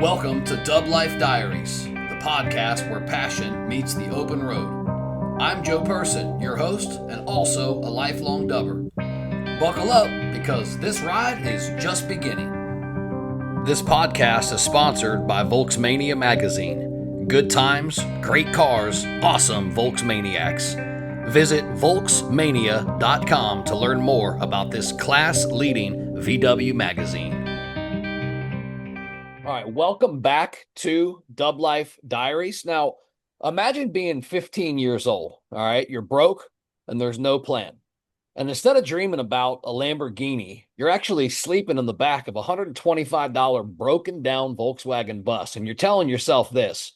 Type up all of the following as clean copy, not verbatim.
Welcome to DubLife Diaries, the podcast where passion meets the open road. I'm Joe Person, your host and also a lifelong dubber. Buckle up because this ride is just beginning. This podcast is sponsored by Volksmania magazine. Good times, great cars, awesome Volksmaniacs. Visit Volksmania.com to learn more about this class-leading VW magazine. All right, welcome back to DubLife Diaries. Now, imagine being 15 years old, all right? You're broke and there's no plan. And instead of dreaming about a Lamborghini, you're actually sleeping in the back of a $125 broken down Volkswagen bus. And you're telling yourself this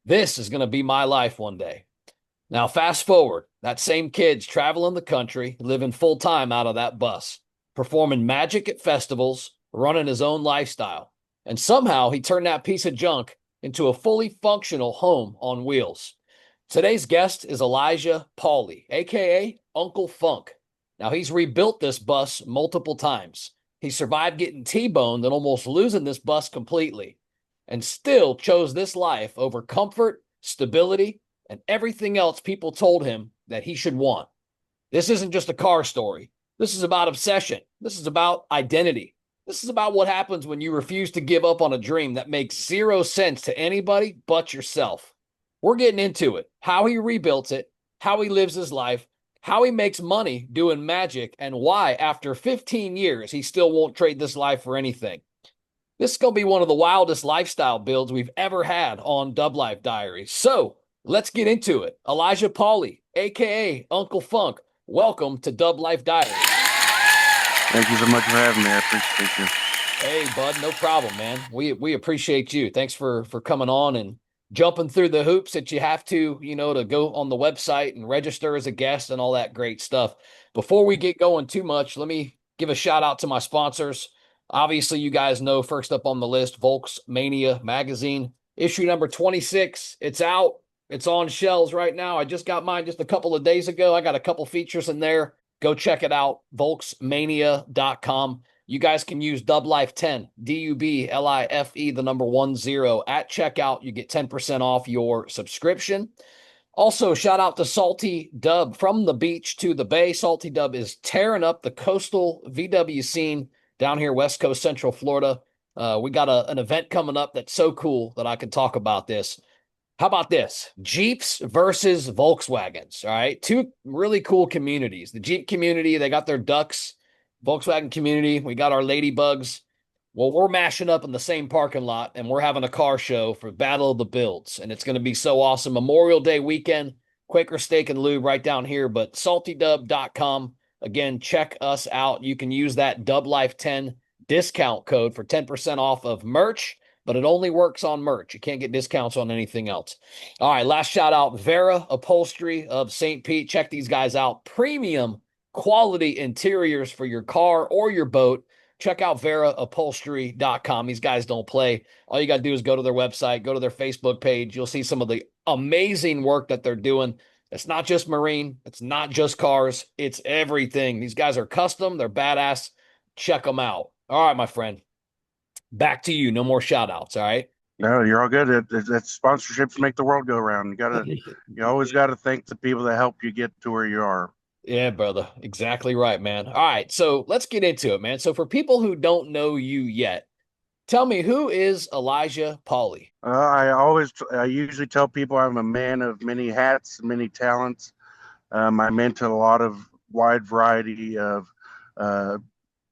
is going to be my life one day. Now, fast forward, that same kid's traveling the country, living full time out of that bus, performing magic at festivals, running his own lifestyle. And somehow he turned that piece of junk into a fully functional home on wheels. Today's guest is Elijah Paulie, aka Uncle Funk. Now, he's rebuilt this bus multiple times. He survived getting T-boned and almost losing this bus completely, and still chose this life over comfort, stability, and everything else people told him that he should want. This isn't just a car story. This is about obsession. This is about identity. This is about what happens when you refuse to give up on a dream that makes zero sense to anybody but yourself. We're getting into it, how he rebuilt it, how he lives his life, how he makes money doing magic, and why, after 15 years, he still won't trade this life for anything. This is going to be one of the wildest lifestyle builds we've ever had on DubLife Diaries. So let's get into it. Elijah Paulie, a.k.a. Uncle Funk, welcome to DubLife Diaries. Thank you so much for having me. I appreciate you. Hey, bud, no problem, man. We appreciate you. Thanks for coming on and jumping through the hoops that you have to, to go on the website and register as a guest and all that great stuff. Before we get going too much, let me give a shout out to my sponsors. Obviously, you guys know, first up on the list, Volksmania magazine, issue number 26. It's out. It's on shelves right now. I just got mine just a couple of days ago. I got a couple features in there. Go check it out, Volksmania.com. You guys can use DubLife10, DUBLIFE, the number 10 at checkout. You get 10% off your subscription. Also, shout out to Salty Dub, from the beach to the bay. Salty Dub is tearing up the coastal VW scene down here, West Coast, Central Florida. We got an event coming up that's so cool that I can talk about this. How about this? Jeeps versus Volkswagens, all right? Two really cool communities. The Jeep community, they got their ducks. Volkswagen community, we got our ladybugs. Well, we're mashing up in the same parking lot, and we're having a car show for Battle of the Builds, and it's going to be so awesome. Memorial Day weekend, Quaker Steak and Lube right down here, but saltydub.com. Again, check us out. You can use that DubLife10 discount code for 10% off of merch, but it only works on merch. You can't get discounts on anything else. All right, last shout out, Vera Upholstery of St. Pete. Check these guys out. Premium quality interiors for your car or your boat. Check out VeraUpholstery.com. These guys don't play. All you got to do is go to their website, go to their Facebook page. You'll see some of the amazing work that they're doing. It's not just marine. It's not just cars. It's everything. These guys are custom. They're badass. Check them out. All right, my friend. Back to you. No more shout outs. All right. No, you're all good. It's sponsorships make the world go around. You always got to thank the people that help you get to where you are. Yeah, brother. Exactly right, man. All right. So let's get into it, man. So for people who don't know you yet, tell me, who is Elijah Paulie? I usually tell people I'm a man of many hats, many talents. I'm into a lot of wide variety of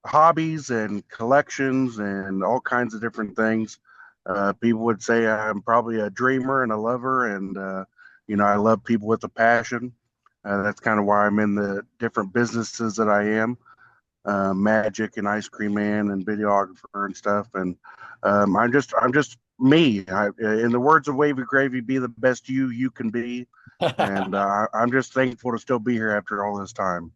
hobbies and collections and all kinds of different things. People would say I'm probably a dreamer and a lover, and I love people with a passion. That's kind of why I'm in the different businesses that I am, magic and ice cream man and videographer and stuff. And I'm just me. In the words of Wavy Gravy, be the best you can be. And I'm just thankful to still be here after all this time.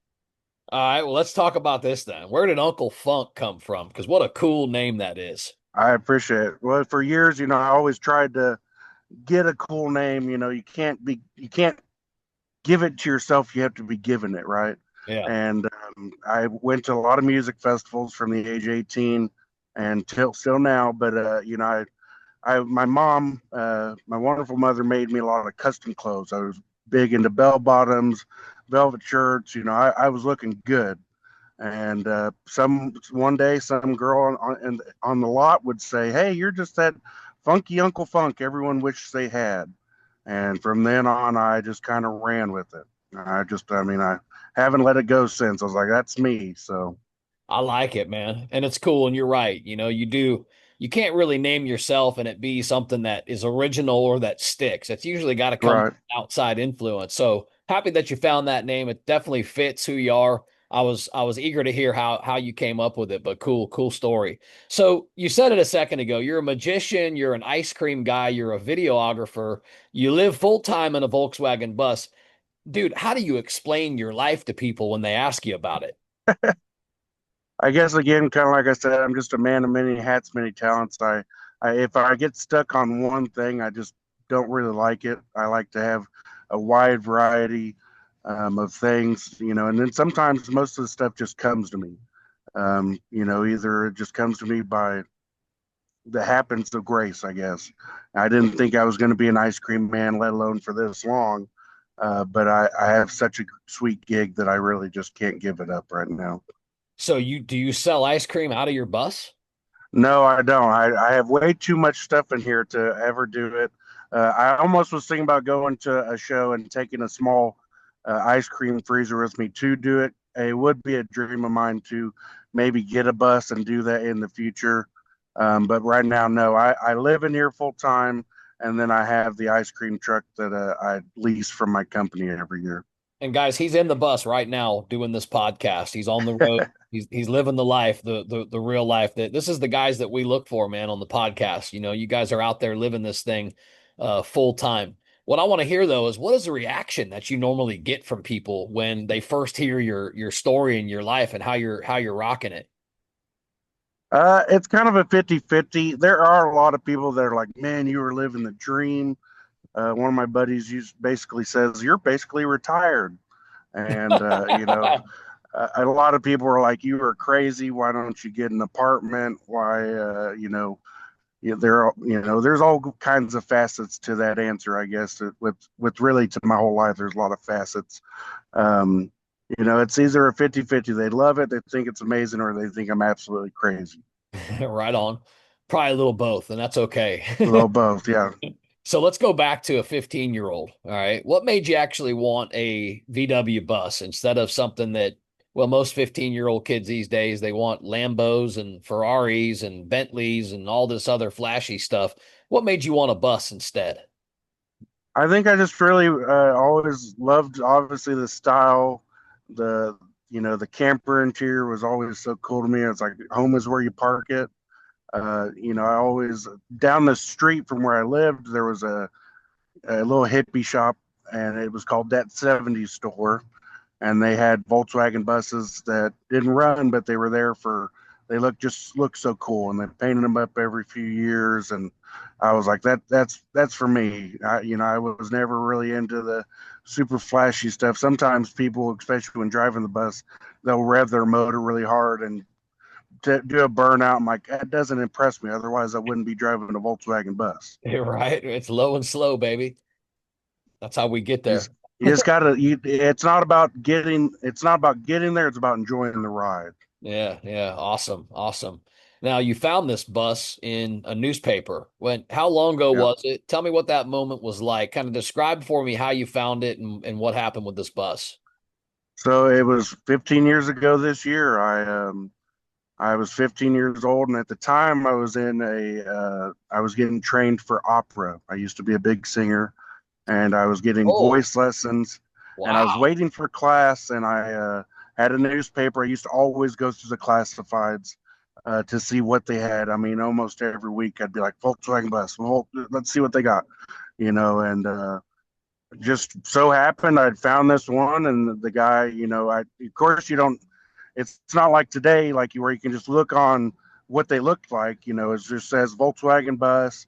All right, well, let's talk about this then. Where did Uncle Funk come from? Because what a cool name that is. I appreciate it. Well, for years, I always tried to get a cool name. You can't give it to yourself. You have to be given it, right? Yeah. And I went to a lot of music festivals from the age 18 and still now. But my mom, my wonderful mother made me a lot of custom clothes. I was big into bell bottoms, velvet shirts. I was looking good. And some one day, some girl on the lot would say, "Hey, you're just that funky Uncle Funk everyone wishes they had." And from then on, I just kind of ran with it. I haven't let it go since. I was like, "That's me." So, I like it, man. And it's cool. And you're right. You can't really name yourself and it be something that is original or that sticks. It's usually got to come from right. outside influence. So happy that you found that name. It definitely fits who you are. I was eager to hear how you came up with it, but cool story. So you said it a second ago. You're a magician, you're an ice cream guy, you're a videographer, you live full time in a Volkswagen bus. Dude, how do you explain your life to people when they ask you about it? I guess again, kind of like I said, I'm just a man of many hats, many talents. If I get stuck on one thing, I just don't really like it. I like to have a wide variety of things, and then sometimes most of the stuff just comes to me. Either it just comes to me by the happens of grace, I guess. I didn't think I was going to be an ice cream man, let alone for this long. But I have such a sweet gig that I really just can't give it up right now. So do you sell ice cream out of your bus? No, I don't. I have way too much stuff in here to ever do it. I almost was thinking about going to a show and taking a small ice cream freezer with me to do it. It would be a dream of mine to maybe get a bus and do that in the future. But right now, no. I live in here full time, and then I have the ice cream truck that I lease from my company every year. And guys, he's in the bus right now doing this podcast. He's on the road. He's living the life, the real life. That this is the guys that we look for, man, on the podcast. You guys are out there living this thing full time. What I want to hear though is what is the reaction that you normally get from people when they first hear your story and your life and how you're rocking it? It's kind of a 50-50. There are a lot of people that are like, man, you were living the dream. One of my buddies basically says, "You're basically retired." And, a lot of people are like, "You are crazy. Why don't you get an apartment? Why, there's all kinds of facets to that answer, I guess, with really to my whole life, there's a lot of facets. Um, it's either a 50-50. They love it, they think it's amazing, or they think I'm absolutely crazy. Right on. Probably a little both, and that's A okay. little both, yeah. So let's go back to a 15-year-old. All right. What made you actually want a VW bus instead of something that, well, most 15-year-old kids these days, they want Lambos and Ferraris and Bentleys and all this other flashy stuff. What made you want a bus instead? I think I just really always loved, obviously, the style. The camper interior was always so cool to me. It's like home is where you park it. I always, down the street from where I lived, there was a little hippie shop, and it was called That 70s Store. And they had Volkswagen buses that didn't run, but they were there for, they looked so cool, and they painted them up every few years. And I was like, that's for me. I was never really into the super flashy stuff. Sometimes people, especially when driving the bus, they'll rev their motor really hard and to do a burnout. I'm like, that doesn't impress me. Otherwise, I wouldn't be driving a Volkswagen bus. Right. It's low and slow, baby. That's how we get You there. just, you just gotta. It's not about getting there. It's about enjoying the ride. Yeah, yeah. Awesome. Now you found this bus in a newspaper. How long ago Yeah. was it? Tell me what that moment was like. Kind of describe for me how you found it and what happened with this bus. So it was 15 years ago this year. I was 15 years old, and at the time I was getting trained for opera. I used to be a big singer, and I was getting Oh, voice lessons, and I was wow. waiting for class, and I had a newspaper. I used to always go through the classifieds to see what they had. I mean, almost every week I'd be like, Volkswagen bus, well, let's see what they got, and just so happened I'd found this one, and the guy, of course you don't, it's not like today, like where you can just look on what they looked like, it just says Volkswagen bus,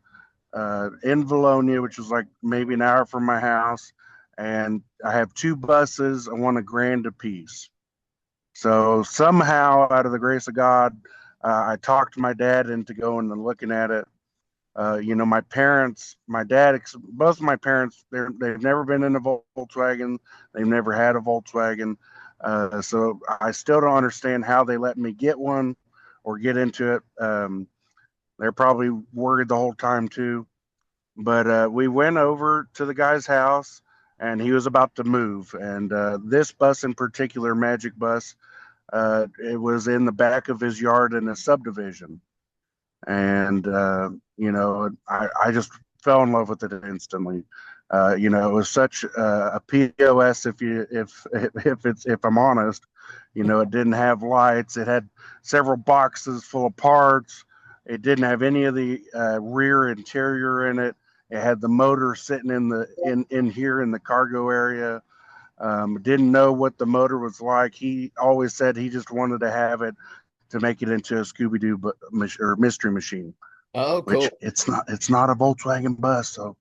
in Valonia, which was like maybe an hour from my house. And I have two buses. I want a grand apiece. So somehow, out of the grace of God, I talked my dad into going and looking at it. My parents, my dad, both of my parents, they've never been in a Volkswagen. They've never had a Volkswagen. So I still don't understand how they let me get one or get into it. They're probably worried the whole time too. But we went over to the guy's house, and he was about to move. And this bus in particular, Magic Bus, it was in the back of his yard in a subdivision. And I just fell in love with it instantly. It was such a POS. If I'm honest, it didn't have lights. It had several boxes full of parts. It didn't have any of the rear interior in it. It had the motor sitting in here in the cargo area. Didn't know what the motor was like. He always said he just wanted to have it to make it into a Scooby Doo or mystery machine, Oh, which cool. it's not. It's not a Volkswagen bus. So,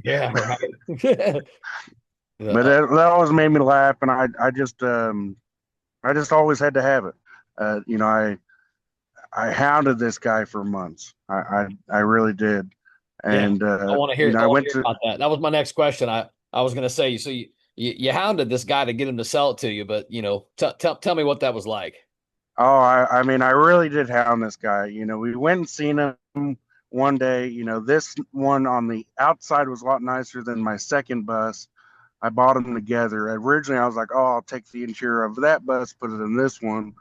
Yeah, right. but Uh, that always made me laugh, and I just always had to have it. I hounded this guy for months. I really did, yeah, and I want to hear. I I want to went hear to. about that. That was my next question. I was going to say, so you hounded this guy to get him to sell it to you, but tell me what that was like. Oh, I mean, I really did hound this guy. We went and seen him one day. This one on the outside was a lot nicer than my second bus. I bought them together. Originally, I was like, "Oh, I'll take the interior of that bus, put it in this one,"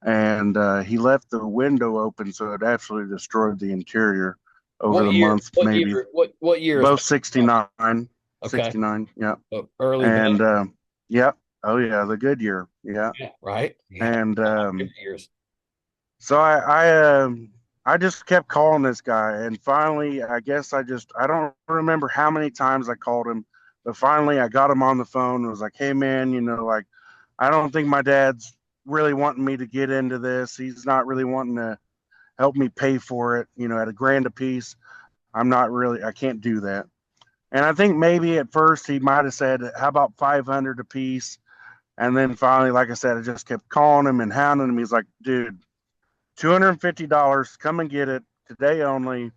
and he left the window open, so it absolutely destroyed the interior over What the year? months. What Maybe year? What year is both Magic Bus? 69, Okay, 69, yeah, early day. and yeah, oh yeah, the good year, yeah, Yeah, right. Yeah, and good years. so I just kept calling this guy, and finally, I guess I don't remember how many times I called him, but finally I got him on the phone and was like, "Hey man, like I don't think my dad's really wanting me to get into this. He's not really wanting to help me pay for it, at a grand a piece. I can't do that." And I think maybe at first he might have said, "How about 500 a piece?" And then finally, like I said, I just kept calling him and hounding him. He's like, "Dude, $250, come and get it today only.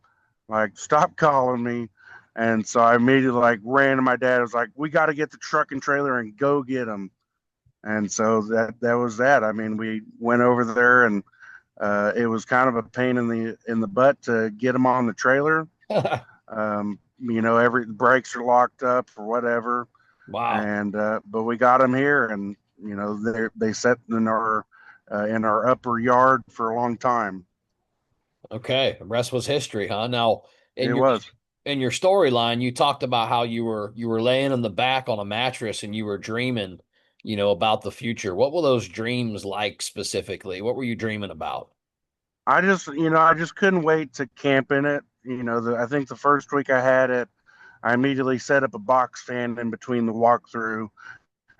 Like, stop calling me." And so I immediately like ran to my dad. I was like, "We got to get the truck and trailer and go get them." And so that was that. I mean, we went over there, and it was kind of a pain in the butt to get them on the trailer. Every brakes are locked up or whatever, Wow. and but we got them here, and they sat in our upper yard for a long time. Okay, the rest was history, huh? Now, It in your was. in your storyline, you talked about how you were laying in the back on a mattress and you were dreaming, about the future. What were those dreams like specifically? What were you dreaming about? I just couldn't wait to camp in it. I think the first week I had it, I immediately set up a box fan in between the walkthrough,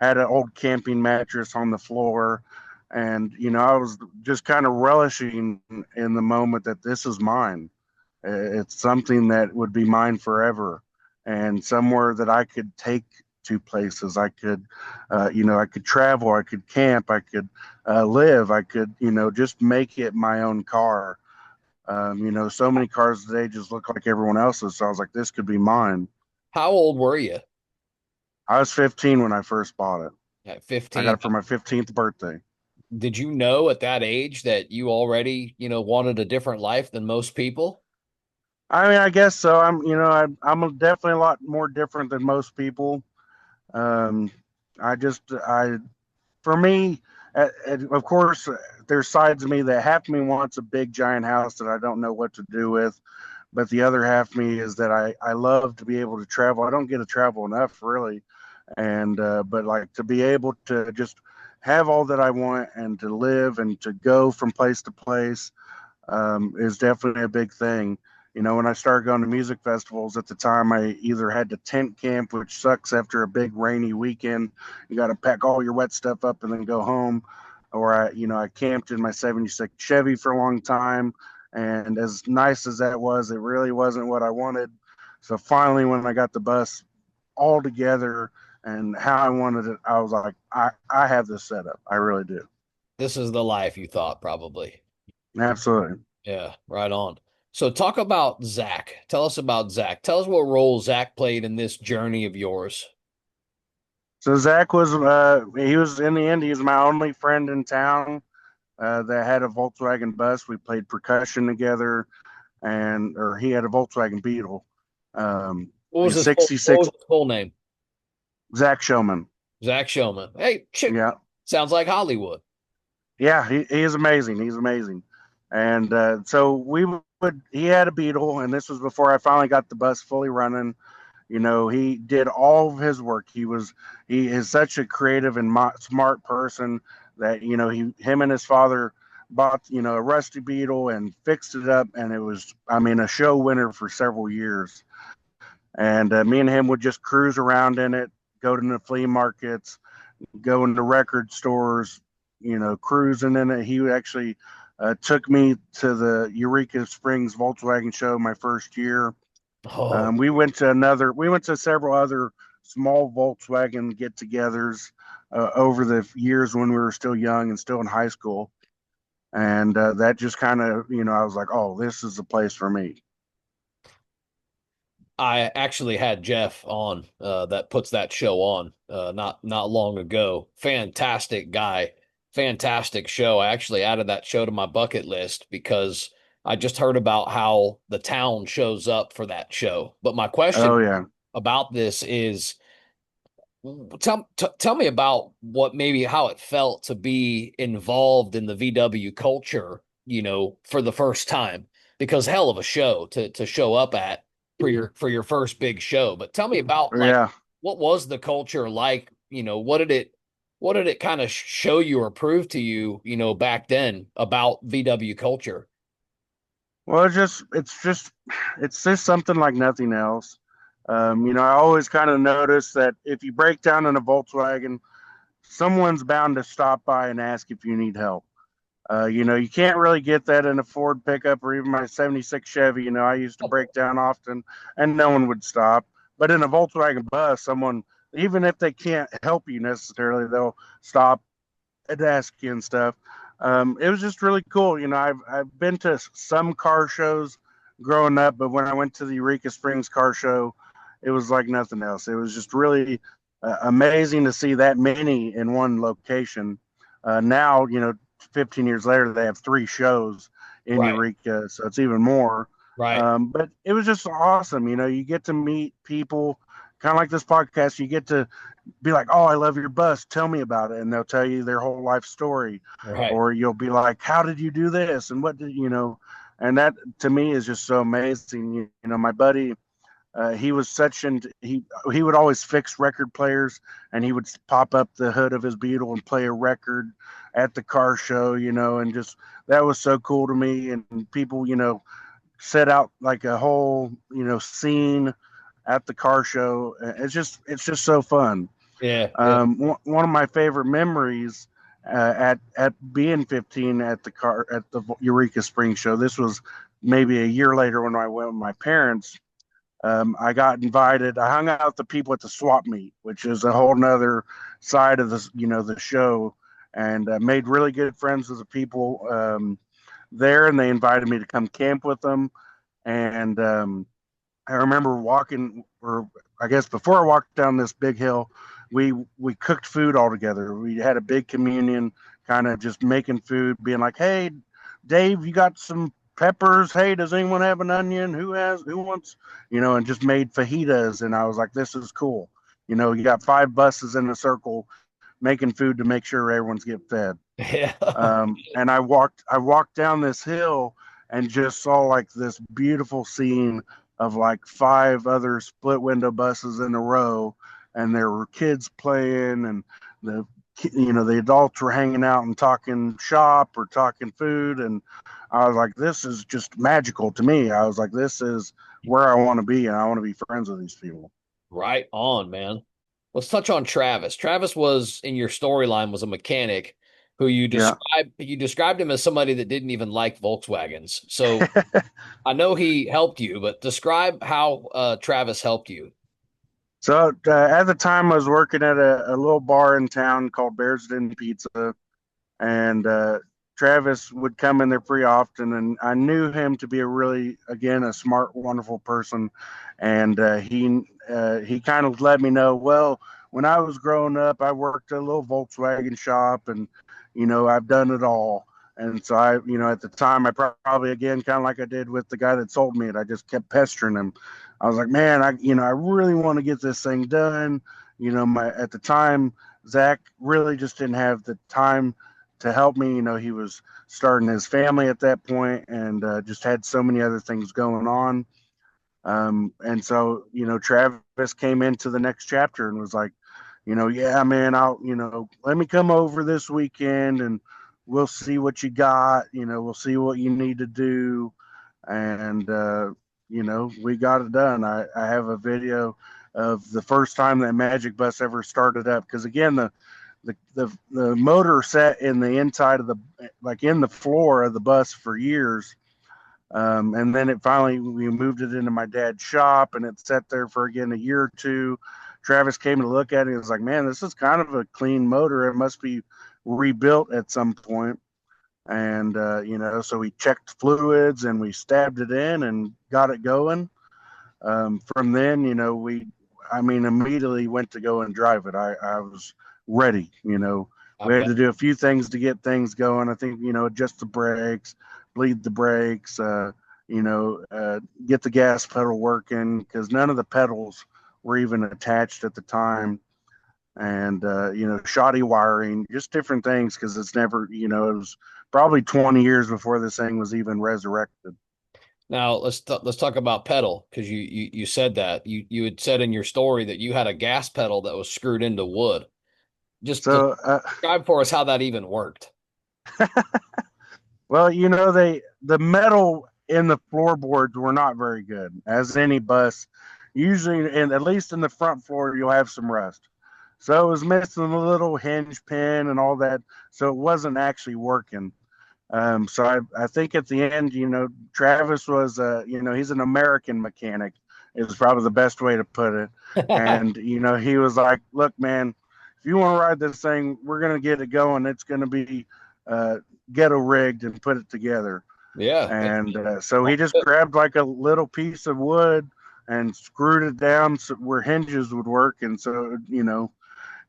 had an old camping mattress on the floor, and I was just kind of relishing in the moment that this is mine. It's something that would be mine forever, and somewhere that I could take to places. I could travel, I could camp, I could live, I could, just make it my own car. So many cars today just look like everyone else's. So I was like, this could be mine. How old were you I was 15 when I first bought it. at I got 15? it for my 15th birthday. Did you know at that age that you already, wanted a different life than most people? I mean, I guess so. I'm definitely a lot more different than most people. Um, I for me, of course, there's sides of me that half of me wants a big giant house that I don't know what to do with, but the other half of me is that I love to be able to travel. I don't get to travel enough really, and but like to be able to just have all that I want and to live and to go from place to place is definitely a big thing. When I started going to music festivals at the time, I either had to tent camp, which sucks after a big rainy weekend. You got to pack all your wet stuff up and then go home. Or I camped in my '76 Chevy for a long time. And as nice as that was, it really wasn't what I wanted. So finally, when I got the bus all together and how I wanted it, I was like, I have this set up. I really do. This is the life you thought, probably. Absolutely. Yeah, right on. So talk about Zach. Tell us about Zach. Tell us what role Zach played in this journey of yours. So Zach was he was in the end he was my only friend in town that had a Volkswagen bus. We played percussion together, and or he had a Volkswagen Beetle. He's What was 66. his full name? Zach Showman. Zach Showman. Hey, shit, Yeah, sounds like Hollywood. yeah, he is amazing. He's amazing. And so we would he had a Beetle, and this was before I finally got the bus fully running. You know, he did all of his work. He is such a creative and smart person that him and his father bought a rusty Beetle and fixed it up, and it was, I mean, a show winner for several years. And me and him would just cruise around in it, go to the flea markets, go into record stores, cruising in it. He actually took me to the Eureka Springs Volkswagen show my first year. Oh, We went to several other small Volkswagen get-togethers over the years when we were still young and still in high school, and that just kind of, I was like, oh, this is the place for me. I actually had Jeff on that puts that show on not long ago. Fantastic guy, fantastic show. I actually added that show to my bucket list because I just heard about how the town shows up for that show. But my Oh question yeah, about this is tell me about what maybe how it felt to be involved in the VW culture, for the first time. Because hell of a show to show up at for your first big show. But tell me about like yeah. what was the culture like? What did it kind of show you or prove to you, back then about VW culture? Well, it's just something like nothing else. I always kind of notice that if you break down in a Volkswagen, someone's bound to stop by and ask if you need help. You can't really get that in a Ford pickup or even my 76 Chevy. I used to break down often and no one would stop. But in a Volkswagen bus, someone, even if they can't help you necessarily, they'll stop and ask you and stuff. It was just really cool. I've been to some car shows growing up, but when I went to the Eureka Springs car show, it was like nothing else. It was just really amazing to see that many in one location. Now, 15 years later, they have three shows in Right, Eureka, so it's even more. right, But it was just awesome. You get to meet people, kind of like this podcast. You get to be like, "Oh, I love your bus. Tell me about it," and they'll tell you their whole life story. right. Or you'll be like, "How did you do this?" And what did you know? And that to me is just so amazing. My buddy, he was such and he would always fix record players, and he would pop up the hood of his Beetle and play a record at the car show. And just that was so cool to me. And people, set out like a whole, scene at the car show. It's just so fun. Yeah, yeah. One of my favorite memories at being 15 at the Eureka Spring show. This was maybe a year later when I went with my parents. I got invited. I hung out with the people at the swap meet, which is a whole nother side of the show, and made really good friends with the people there. And they invited me to come camp with them. And I remember walking, or I guess before I walked down this big hill, we cooked food all together. We had a big communion, kind of just making food, being like, "Hey, Dave, you got some peppers? Hey, does anyone have an onion? Who wants?" And just made fajitas. And I was like, "This is cool." You got five buses in a circle making food to make sure everyone's getting fed. Yeah. And I walked down this hill and just saw like this beautiful scene of like five other split window buses in a row, and there were kids playing, and the the adults were hanging out and talking shop or talking food. And I was like, this is just magical to me. I was like, this is where I want to be, and I want to be friends with these people. Right on, man. Let's touch on Travis. Travis was in your storyline was a mechanic who Yeah. you described him as somebody that didn't even like Volkswagens. So I know he helped you, but describe how Travis helped you. So at the time, I was working at a little bar in town called Bears Den Pizza, and Travis would come in there pretty often, and I knew him to be a really, again, a smart, wonderful person. And he kind of let me know, well, when I was growing up, I worked at a little Volkswagen shop, and I've done it all. And so at the time, I probably, again, kind of like I did with the guy that sold me it, I just kept pestering him. I was like, man, I really want to get this thing done. At the time, Zach really just didn't have the time to help me. He was starting his family at that point, and just had so many other things going on. And so, Travis came into the next chapter and was like, yeah, man, let me come over this weekend and we'll see what you got. We'll see what you need to do. And, we got it done. I have a video of the first time that Magic Bus ever started up. Because again, the motor sat in the inside of the, like, in the floor of the bus for years. And then we moved it into my dad's shop, and it sat there for, again, a year or two. Travis came to look at it and was like, man, this is kind of a clean motor. It must be rebuilt at some point. And, so we checked fluids and we stabbed it in and got it going. From then, immediately went to go and drive it. I was ready. I We had bet. to do a few things to get things going. I think, adjust the brakes, bleed the brakes, get the gas pedal working, because none of the pedals were even attached at the time. And, shoddy wiring, just different things, because it's never, it was probably 20 years before this thing was even resurrected. Now let's talk about pedal, because you said that you had said in your story that you had a gas pedal that was screwed into wood. Just So, describe for us how that even worked. well, the metal in the floorboards were not very good, as any bus. Usually, and at least in the front floor, you'll have some rust. So it was missing a little hinge pin and all that. So it wasn't actually working. So I think at the end, Travis was, he's an American mechanic, is probably the best way to put it. And, he was like, look, man, if you want to ride this thing, we're going to get it going. It's going to be uh, ghetto rigged and put it together. Yeah. And so he just grabbed like a little piece of wood and screwed it down where hinges would work. And so,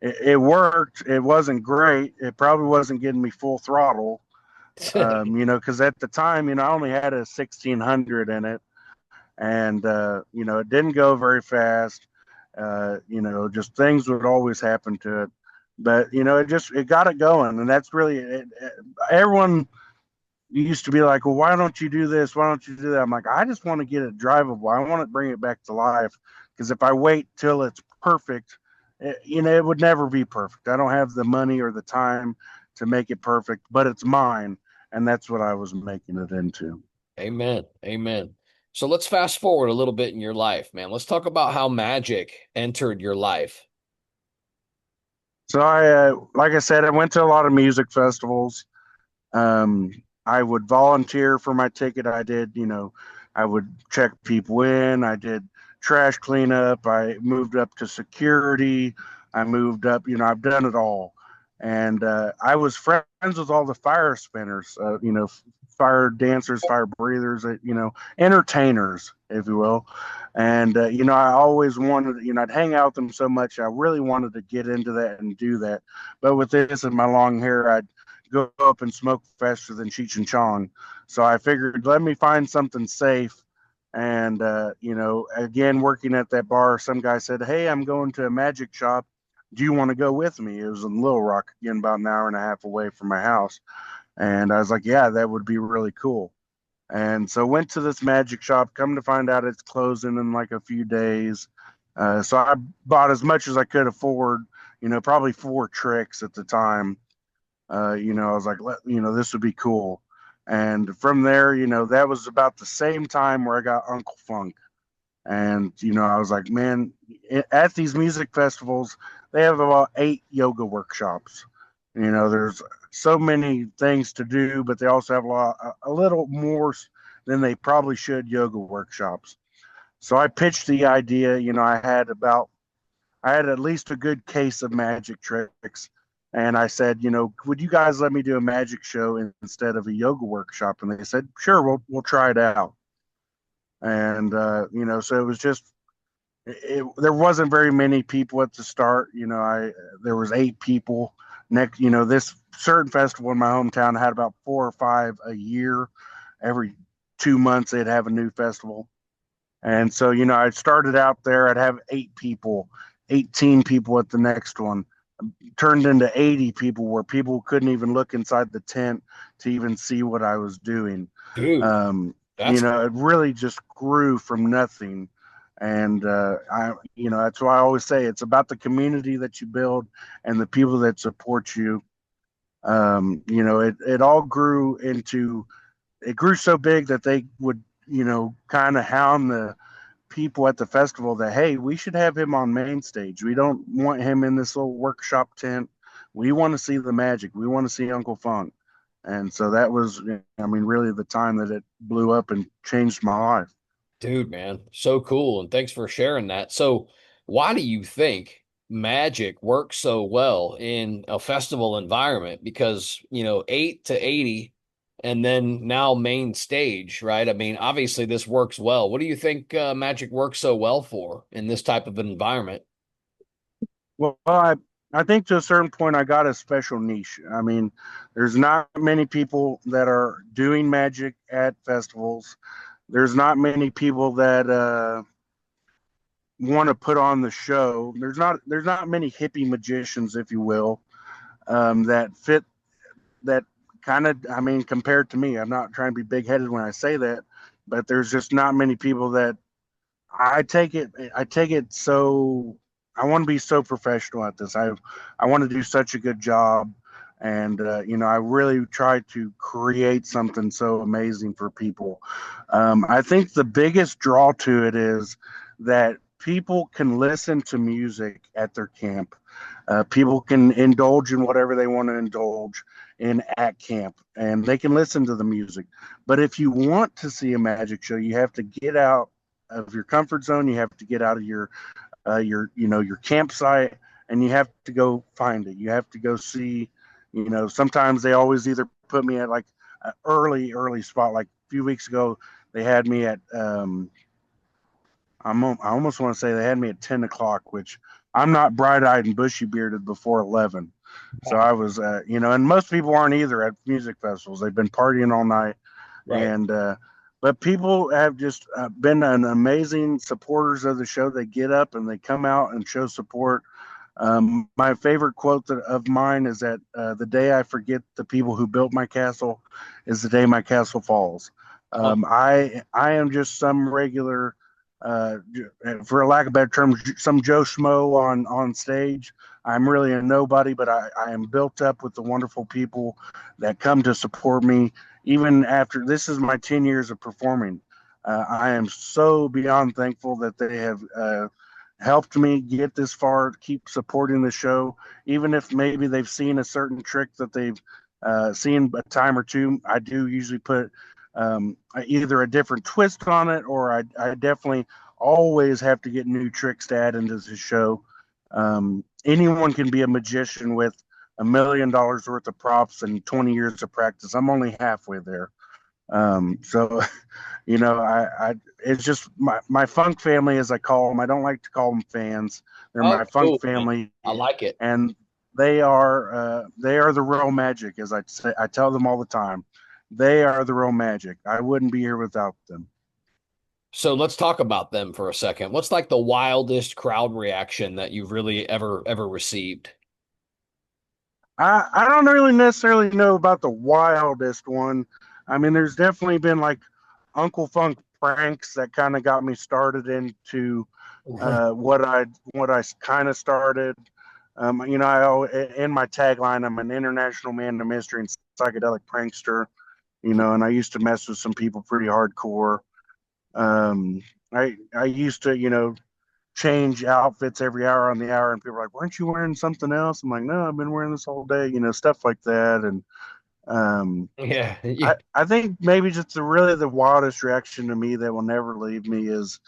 it worked. It wasn't great. It probably wasn't getting me full throttle, because at the time, I only had a 1600 in it, and it didn't go very fast. Just things would always happen to it, but it got it going, and that's really it. Everyone used to be like, well, why don't you do this? Why don't you do that? I'm like, I just want to get it drivable. I want to bring it back to life, because if I wait till it's perfect, it would never be perfect. I don't have the money or the time to make it perfect, but it's mine, and that's what I was making it into. Amen. Amen. So let's fast forward a little bit in your life, man. Let's talk about how magic entered your life. So like I said, I went to a lot of music festivals. Um, I would volunteer for my ticket. I would check people in. I did trash cleanup. I moved up to security. I moved up, I've done it all. And I was friends with all the fire spinners, fire dancers, fire breathers, entertainers, if you will. And, I always wanted, I'd hang out with them so much. I really wanted to get into that and do that. But with this and my long hair, I'd go up and smoke faster than Cheech and Chong. So I figured, let me find something safe. And, again, working at that bar, some guy said, hey, I'm going to a magic shop. Do you want to go with me? It was in Little Rock, again, about an hour and a half away from my house. And I was like, yeah, that would be really cool. And so went to this magic shop. Come to find out, it's closing in like a few days. So I bought as much as I could afford, probably 4 tricks at the time. I was like, this would be cool. And from there, that was about the same time where I got Uncle Funk. And, I was like, man, at these music festivals, they have about 8 yoga workshops. There's so many things to do, but they also have a little more than they probably should yoga workshops. So I pitched the idea. I had at least a good case of magic tricks. And I said, would you guys let me do a magic show instead of a yoga workshop? And they said, sure, we'll try it out. And so it was just there wasn't very many people at the start. I there was 8 people. Next, this certain festival in my hometown had about 4 or 5 a year. Every 2 months they'd have a new festival. And so, I started out there, I'd have 8 people, 18 people at the next one, turned into 80 people where people couldn't even look inside the tent to even see what I was doing. Dude, that's It really just grew from nothing. And that's why I always say it's about the community that you build and the people that support you. It all it grew so big that they would, kind of hound the people at the festival that, hey, we should have him on main stage. We don't want him in this little workshop tent. We want to see the magic. We want to see Uncle Funk. And so that was, I mean, really the time that it blew up and changed my life. dude, man, so cool. And thanks for sharing that. So, why do you think magic works so well in a festival environment? Because, 8 to 80 and then now main stage, right? I mean, obviously this works well. What do you think magic works so well for in this type of environment? Well, I think to a certain point, I got a special niche. I mean, there's not many people that are doing magic at festivals. There's not many people that want to put on the show. There's not many hippie magicians, if you will, that fit that kind of. I mean, compared to me, I'm not trying to be big headed when I say that, but there's just not many people that I take it so I want to be so professional at this. I want to do such a good job, and I really try to create something so amazing for people. I think the biggest draw to it is that people can listen to music at their camp. People can indulge in whatever they want to indulge in at camp, and they can listen to the music. But if you want to see a magic show, you have to get out of your comfort zone. You have to get out of your campsite, and you have to go find it. You have to go see. Sometimes they always either put me at like an early spot. Like a few weeks ago, they had me at I almost want to say they had me at 10 o'clock, which I'm not bright eyed and bushy bearded before 11. So I was, and most people aren't either at music festivals. They've been partying all night, Right. and but people have just been an amazing supporters of the show. They get up and they come out and show support. My favorite quote of mine is that the day I forget the people who built my castle is the day my castle falls. I am just some regular, uh, for a lack of a better term, some Joe Schmo on stage. I'm really a nobody, but I am built up with the wonderful people that come to support me. Even after this is my 10 years of performing, I am so beyond thankful that they have helped me get this far, keep supporting the show, even if maybe they've seen a certain trick that they've seen a time or two. I do usually put either a different twist on it, or I definitely always have to get new tricks to add into the show. Anyone can be a magician with $1 million worth of props and 20 years of practice. I'm only halfway there. So, I it's just my funk family, as I call them. I don't like to call them fans. They're Oh, my funk cool, man. family, I like it. and they are the real magic, as I say. I tell them all the time. They are the real magic. I wouldn't be here without them. So let's talk about them for a second. What's like the wildest crowd reaction that you've really ever received? I don't really necessarily know about the wildest one. I mean, there's definitely been like Uncle Funk pranks that kind of got me started into what I kind of started. In my tagline, I'm an international man of mystery and psychedelic prankster. And I used to mess with some people pretty hardcore. Um, I used to, change outfits every hour on the hour, and people are like, "Weren't you wearing something else?" I'm like, "No, I've been wearing this all day." Stuff like that. And um, Yeah, I think maybe just really the wildest reaction to me that will never leave me is,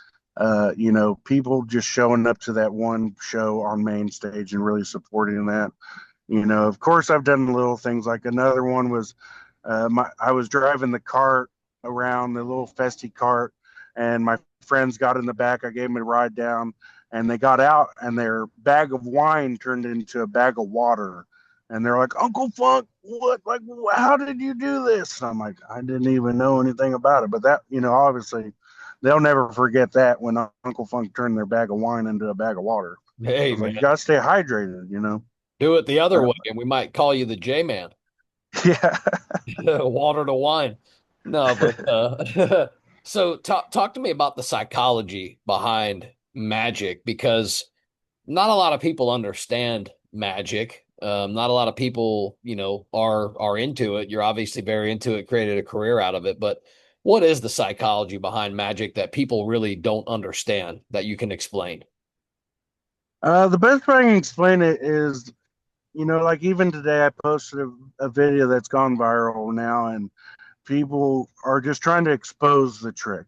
people just showing up to that one show on main stage and really supporting that. Of course, I've done little things. Like another one was, I was driving the cart around, the little festy cart, and my friends got in the back. I gave them a ride down, and they got out, and their bag of wine turned into a bag of water. And they're like, "Uncle Funk, what? Like, how did you do this?" And I'm like, "I didn't even know anything about it." But that, obviously, they'll never forget that when Uncle Funk turned their bag of wine into a bag of water. I Hey, was like, man, "You gotta stay hydrated." do it the other Uh, way, and we might call you the J Man. yeah. Water to wine. No, but so talk to me about the psychology behind magic because not a lot of people understand magic. Not a lot of people, are into it. You're obviously very into it, created a career out of it. But what is the psychology behind magic that people really don't understand that you can explain? The best way I can explain it is, like even today, I posted a video that's gone viral now, and people are just trying to expose the trick.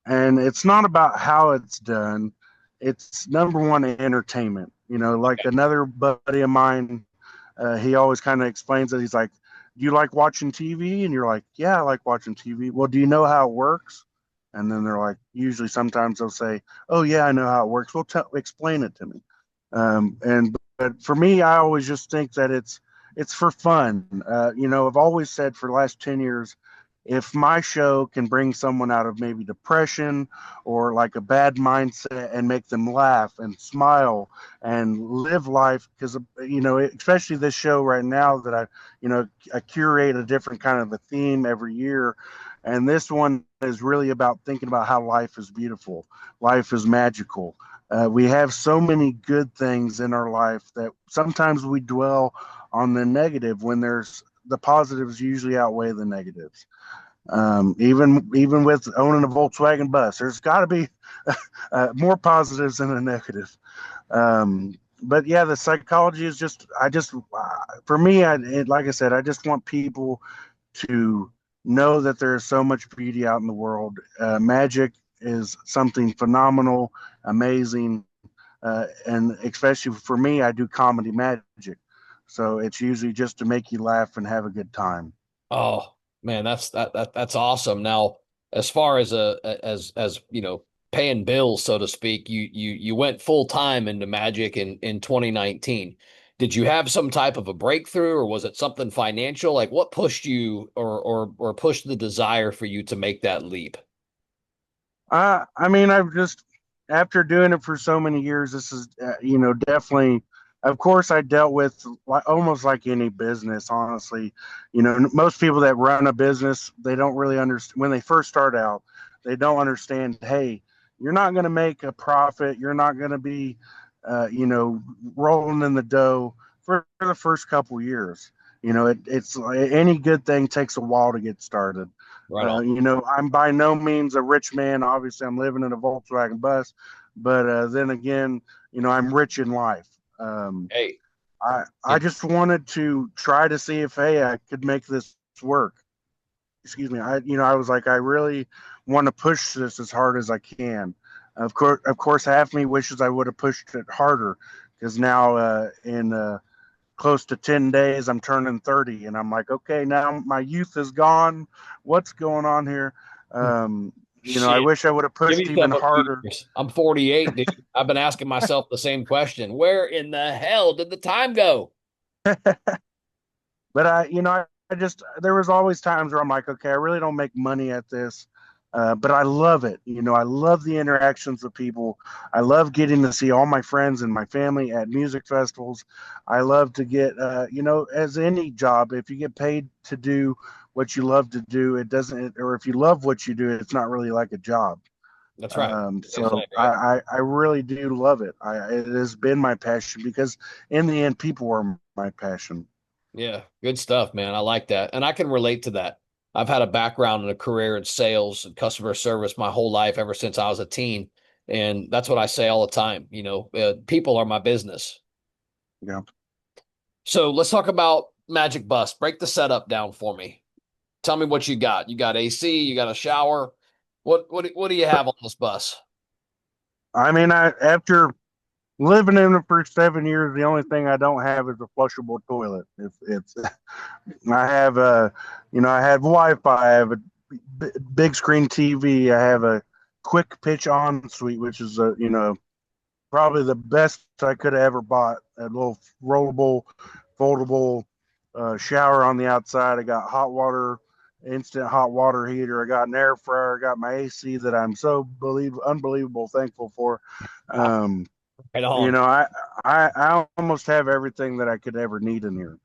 And it's not about how it's done, it's number one, entertainment. Like another buddy of mine, he always kind of explains it. He's like, "Do you like watching TV?" And you're like, "Yeah, I like watching TV." "Well, do you know how it works?" And then they're like, usually sometimes they'll say, "Oh, yeah, I know how it works." "Well, explain it to me." And but for me, I always just think that it's for fun. I've always said for the last 10 years, if my show can bring someone out of maybe depression or like a bad mindset and make them laugh and smile and live life, because especially this show right now that I curate a different kind of a theme every year, and this one is really about thinking about how life is beautiful, life is magical. We have so many good things in our life that sometimes we dwell on the negative when there's the positives usually outweigh the negatives. Even with owning a Volkswagen bus, there's got to be more positives than a negative. But yeah, the psychology is for me, like I said, I just want people to know that there is so much beauty out in the world. Magic is something phenomenal, amazing, and especially for me, I do comedy magic, so it's usually just to make you laugh and have a good time. Oh man, that's awesome. Now, as far as as paying bills, so to speak, you went full time into magic in 2019. Did you have some type of a breakthrough, or was it something financial? Like what pushed you or pushed the desire for you to make that leap? I mean, I've just after doing it for so many years, this is definitely. Of course, I dealt with almost like any business. Honestly, most people that run a business, they don't really understand when they first start out. They don't understand. Hey, you're not going to make a profit. You're not going to be, rolling in the dough for the first couple years. It's any good thing takes a while to get started. Right on. I'm by no means a rich man. Obviously, I'm living in a Volkswagen bus, but then again, I'm rich in life. Um, Hey, I it, just wanted to try to see if hey I could make this work. Excuse me. I was like I really want to push this as hard as I can. Of course, half me wishes I would have pushed it harder because now in close to 10 days I'm turning 30 and I'm like okay now my youth is gone, what's going on here? I shit. wish I would have Give pushed even yourself a few harder. years. I'm 48, dude. I've been asking myself the same question. Where in the hell did the time go? But I just there was always times where I'm like okay I really don't make money at this, but I love it. I love the interactions with people. I love getting to see all my friends and my family at music festivals. I love to get as any job, if you get paid to do what you love to do, it doesn't, or if you love what you do, it's not really like a job. That's right. They say, So right? I really do love it. It has been my passion because in the end people are my passion. Yeah, good stuff, man. I like that. And I can relate to that. I've had a background and a career in sales and customer service my whole life ever since I was a teen. And that's what I say all the time. People are my business. Yeah. So let's talk about Magic Bus. Break the setup down for me. Tell me what you got. You got AC, you got a shower. What do you have on this bus? I mean, living in it for 7 years, the only thing I don't have is a flushable toilet. If it's, I have a, I have Wi-Fi, I have a big screen TV, I have a quick pitch on suite, which is probably the best I could have ever bought. A little rollable, foldable shower on the outside. I got hot water, instant hot water heater. I got an air fryer. I got my AC that I'm so unbelievable thankful for. Wow. Um, Right you on. know, I almost have everything that I could ever need in here.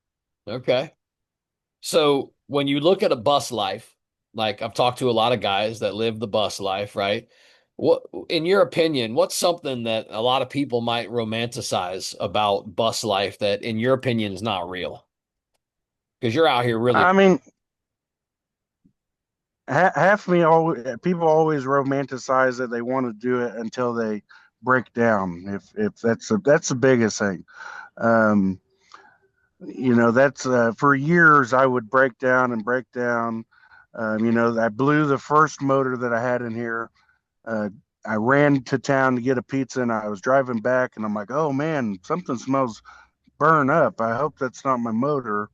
Okay. So when you look at a bus life, like I've talked to a lot of guys that live the bus life, right? What, in your opinion, what's something that a lot of people might romanticize about bus life that, in your opinion, is not real? Because you're out here really. I mean, half me always people always romanticize it. They want to do it until they break down. If that's the biggest thing. Um, that's for years I would break down and break down. I blew the first motor that I had in here. Uh, I ran to town to get a pizza, and I was driving back, and I'm like, "Oh man, something smells burn up. I hope that's not my motor."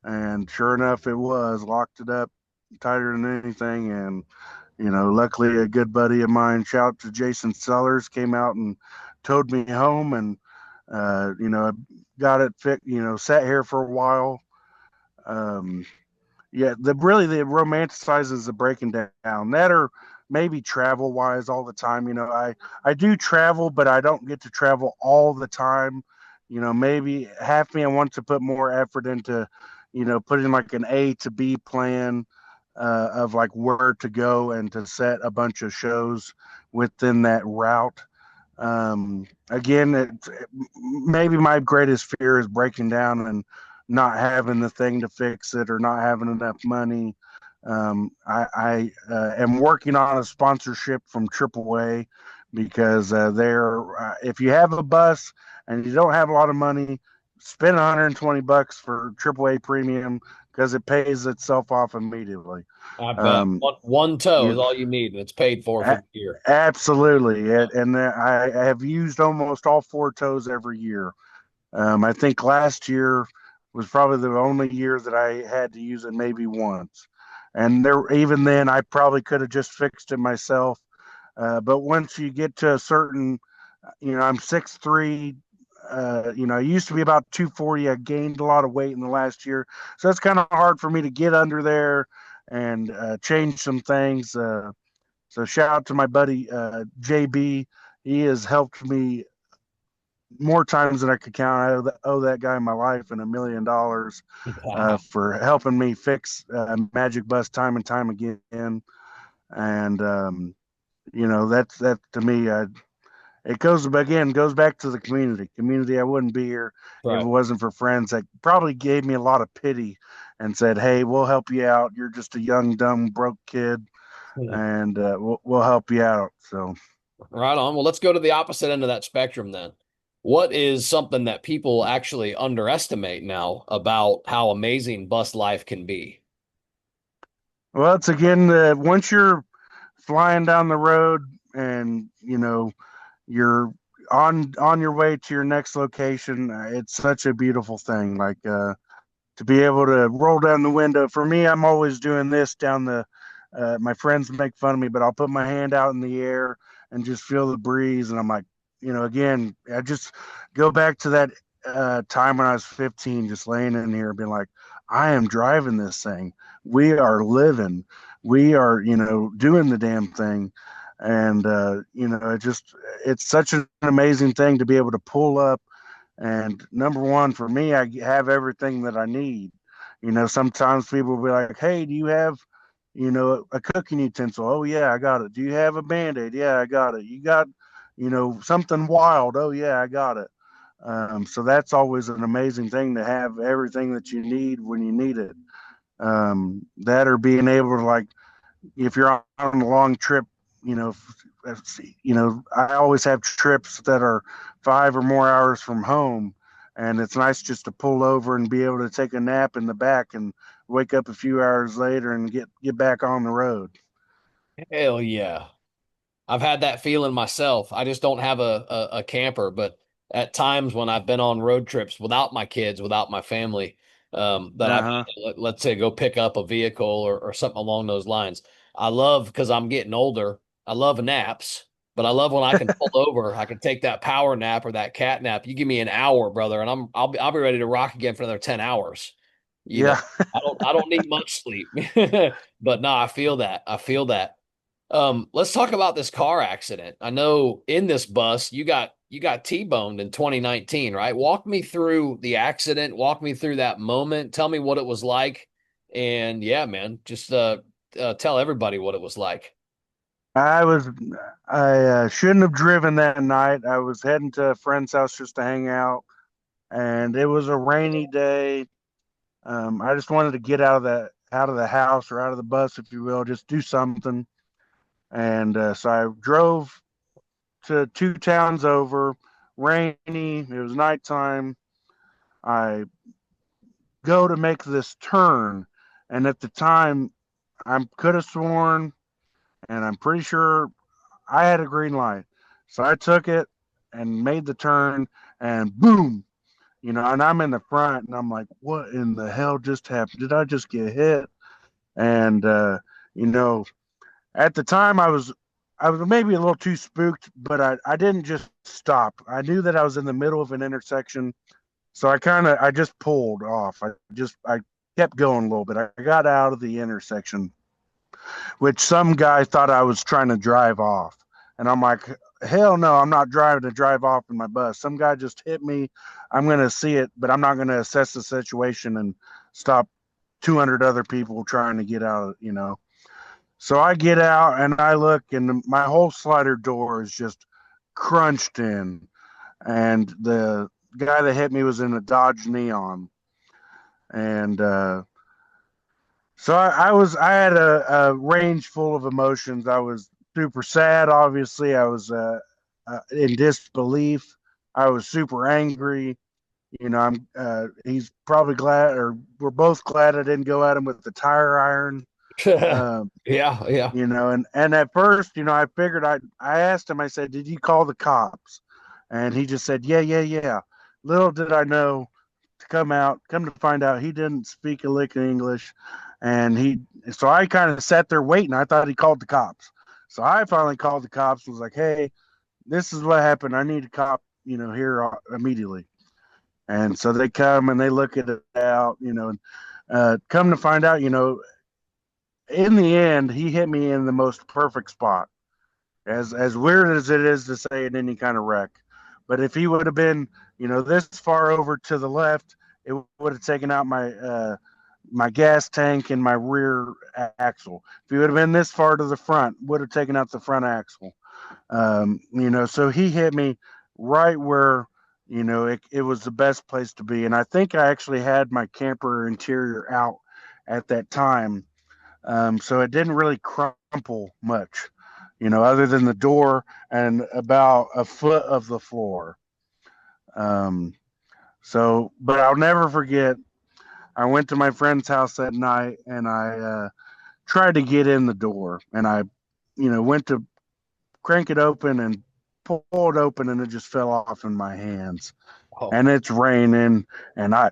And sure enough, it was. Locked it up tighter than anything, and luckily a good buddy of mine, shout out to Jason Sellers, came out and towed me home, and I got it fixed. Sat here for a while. Um, yeah, the romanticizes the breaking down that, or maybe travel wise all the time. I do travel, but I don't get to travel all the time. Maybe half me I want to put more effort into, putting like an A to B plan of like where to go and to set a bunch of shows within that route. Again, maybe my greatest fear is breaking down and not having the thing to fix it or not having enough money. I am working on a sponsorship from AAA because if you have a bus and you don't have a lot of money, spend $120 for AAA premium because it pays itself off immediately. I bet Um, one tow is you, all you need, and it's paid for a- the year. Absolutely, Yeah. and I have used almost all four toes every year. I think last year was probably the only year that I had to use it maybe once, and there even then I probably could have just fixed it myself. But once you get to a certain, I'm 6'3". I used to be about 240. I gained a lot of weight in the last year, so it's kind of hard for me to get under there and change some things. So shout out to my buddy JB. He has helped me more times than I could count. I owe that guy my life and $1 million Wow. for helping me fix Magic Bus time and time again. And that's that to me. It goes back to the community. Community. I wouldn't be here if it Right. wasn't for friends that probably gave me a lot of pity and said, "Hey, we'll help you out. You're just a young, dumb, broke kid, Hmm. and we'll help you out." So. Right on. Well, let's go to the opposite end of that spectrum then. What is something that people actually underestimate now about how amazing bus life can be? Well, it's again, once you're flying down the road and you're on your way to your next location, it's such a beautiful thing. Like to be able to roll down the window. For me, I'm always doing this down the. My friends make fun of me, but I'll put my hand out in the air and just feel the breeze, and I'm like, again, I just go back to that time when I was 15, just laying in here, being like, I am driving this thing. We are living. We are, doing the damn thing, and it's such an amazing thing to be able to pull up and number one, for me, I have everything that I need. Sometimes people will be like, "Hey, do you have, a cooking utensil?" "Oh yeah, I got it." "Do you have a band-aid?" "Yeah, I got it." "You got, something wild?" "Oh yeah, I got it." So that's always an amazing thing to have everything that you need when you need it. That or being able to like if you're on a long trip, you know, I always have trips that are 5 or more hours from home, and it's nice just to pull over and be able to take a nap in the back and wake up a few hours later and get back on the road. Hell yeah. I've had that feeling myself. I just don't have a camper, but at times when I've been on road trips without my kids, without my family, that I've Uh-huh. had to, let's say, go pick up a vehicle or something along those lines. I love because I'm getting older. I love naps, but I love when I can pull over. I can take that power nap or that cat nap. You give me an hour, brother, and I'll be ready to rock again for another 10 hours. You know, Yeah. I don't need much sleep. But no, I feel that. I feel that. Let's talk about this car accident. I know in this bus you got T-boned in 2019, right? Walk me through the accident, walk me through that moment, tell me what it was like. And yeah, man, just tell everybody what it was like. I was I shouldn't have driven that night. I was heading to a friend's house just to hang out, and it was a rainy day. I just wanted to get out of the house or out of the bus, if you will, just do something. And so I drove to two towns over, rainy. It was nighttime. I go to make this turn, and at the time, I could have sworn, and I'm pretty sure I had a green light. So I took it and made the turn, and boom, and I'm in the front, and I'm like, what in the hell just happened? Did I just get hit? And you know, at the time I was maybe a little too spooked, but I didn't just stop. I knew that I was in the middle of an intersection, so I just pulled off. I kept going a little bit. I got out of the intersection, which some guy thought I was trying to drive off. And I'm like, hell no, I'm not driving to drive off in my bus. Some guy just hit me. I'm going to see it, but I'm not going to assess the situation and stop 200 other people trying to get out. So I get out and I look, and my whole slider door is just crunched in. And the guy that hit me was in a Dodge Neon. And so I had a range full of emotions. I was super sad, obviously. I was in disbelief. I was super angry. He's probably glad, or we're both glad I didn't go at him with the tire iron. Um, Yeah, yeah. and at first, I figured I asked him, I said, did you call the cops? And he just said, yeah, yeah, yeah. Little did I know, come to find out he didn't speak a lick of English. So I kind of sat there waiting. I thought he called the cops. So I finally called the cops and was like, hey, this is what happened. I need a cop, here immediately. And so they come and they look at it out, and come to find out, in the end, he hit me in the most perfect spot. As weird as it is to say in any kind of wreck, but if he would have been, this far over to the left, it would have taken out my gas tank and my rear axle. If he would have been this far to the front, would have taken out the front axle. So he hit me right where, it was the best place to be. And I think I actually had my camper interior out at that time. So it didn't really crumple much, other than the door and about a foot of the floor. Um, but I'll never forget. I went to my friend's house that night and I tried to get in the door, and I, went to crank it open and pull it open, and it just fell off in my hands. Oh, And it's raining, and I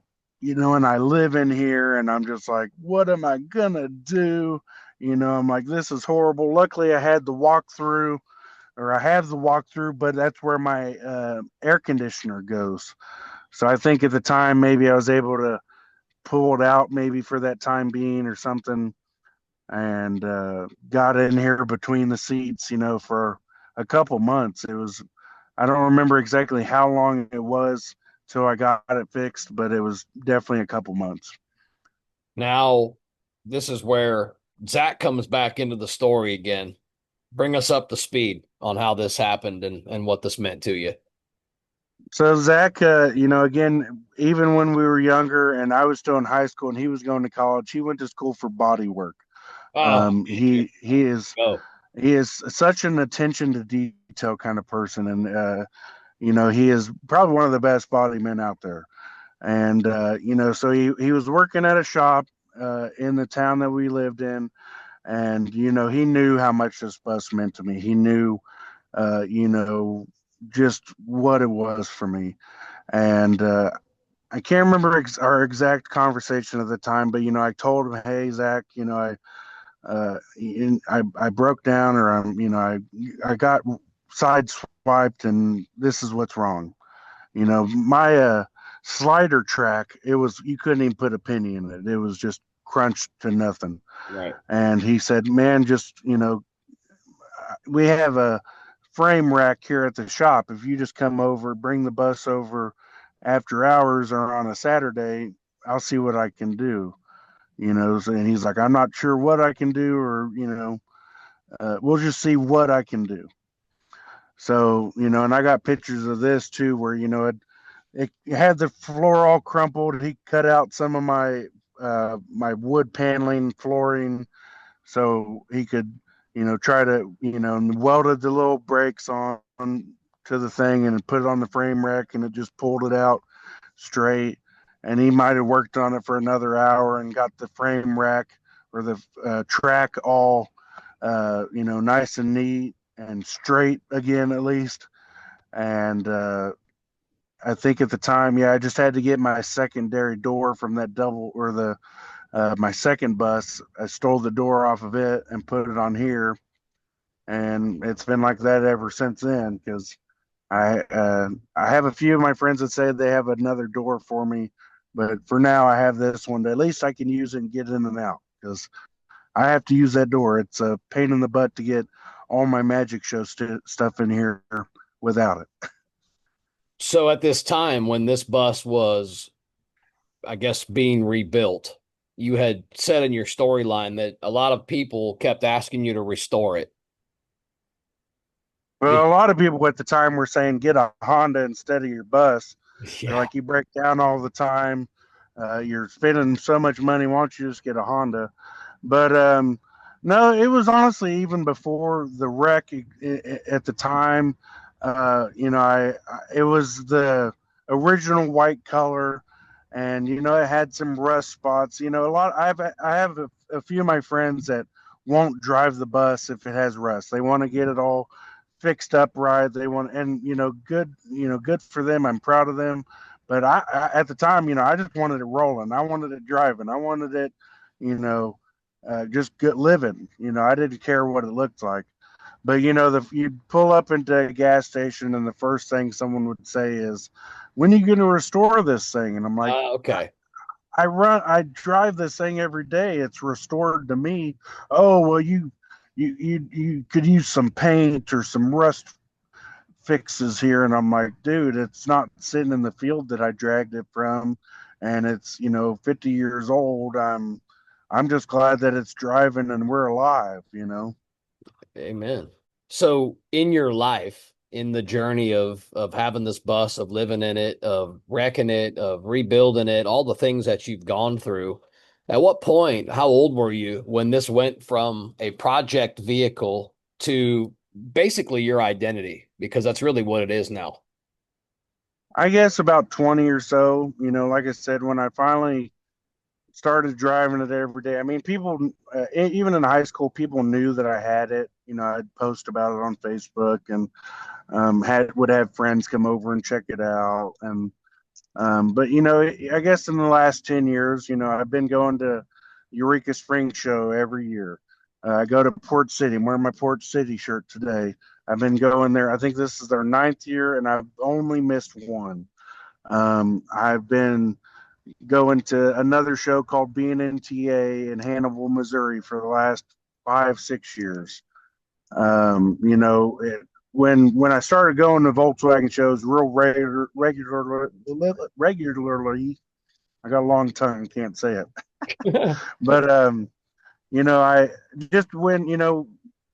live in here, and I'm just like, what am I gonna do? I'm like, this is horrible. Luckily, I have the walkthrough, but that's where my air conditioner goes. So I think at the time, maybe I was able to pull it out, maybe for that time being or something, and got in here between the seats, for a couple months. I don't remember exactly how long it was till I got it fixed, but it was definitely a couple months. now this is where Zach comes back into the story again. Bring us up to speed on how this happened and what this meant to you. So Zach, again, even when we were younger and I was still in high school and he was going to college, he went to school for body work. Oh, He he is go. he is such an attention to detail kind of person, and he is probably one of the best body men out there. And so he was working at a shop in the town that we lived in, and he knew how much this bus meant to me. He knew, uh, you know, just what it was for me. And I can't remember our exact conversation at the time, but I told him, "Hey, Zach, I broke down, or I got sideswiped, and this is what's wrong. My slider track, it was you couldn't even put a penny in it. It was just crunched to nothing." Right. And he said, "Man, just we have a frame rack here at the shop. If you just come over, bring the bus over after hours or on a Saturday, I'll see what I can do." And he's like, "I'm not sure what I can do, or we'll just see what I can do." So, and I got pictures of this too, where it had the floor all crumpled. He cut out some of my wood paneling flooring so he could try to and welded the little brakes on to the thing and put it on the frame rack, and it just pulled it out straight. And he might have worked on it for another hour and got the frame rack or the track all nice and neat and straight again, at least. And I think at the time, yeah, I just had to get my secondary door from that double, or the my second bus. I stole the door off of it and put it on here, and it's been like that ever since then. Because I have a few of my friends that say they have another door for me, but for now I have this one. At least I can use it and get in and out, because I have to use that door. It's a pain in the butt to get all my magic show stuff in here without it. So at this time when this bus was, I guess, being rebuilt, you had said in your storyline that a lot of people kept asking you to restore it. Well, a lot of people at the time were saying get a Honda instead of your bus. They're Yeah. like, you break down all the time. You're spending so much money. Why don't you just get a Honda? But no, it was honestly even before the wreck at the time. It was the original white color, and it had some rust spots. A lot. I have a few of my friends that won't drive the bus if it has rust. They want to get it all fixed up right. They want, and good for them. I'm proud of them. But at the time, I just wanted it rolling. I wanted it driving. I wanted it, you know, just good living. I didn't care what it looked like. But you'd pull up into a gas station, and the first thing someone would say is, "When are you going to restore this thing?" And I'm like, Okay. I drive this thing every day. It's restored to me." "Oh, well, you could use some paint or some rust fixes here." And I'm like, "Dude, it's not sitting in the field that I dragged it from, and it's 50 years old. I'm just glad that it's driving and we're alive." Amen. So in your life, in the journey of having this bus, of living in it, of wrecking it, of rebuilding it, all the things that you've gone through, at what point, how old were you when this went from a project vehicle to basically your identity? Because that's really what it is now. I guess about 20 or so. Like I said, when I finally started driving it every day. I mean, people, even in high school, people knew that I had it. I'd post about it on Facebook, and would have friends come over and check it out. And but I guess in the last 10 years, I've been going to Eureka Spring Show every year. I go to Port City. I'm wearing my Port City shirt today. I've been going there. I think this is their ninth year, and I've only missed one. I've been going to another show called BNNTA in Hannibal, Missouri for the last 5, 6 years. When I started going to Volkswagen shows real regularly, I got a long tongue, can't say it. But I just when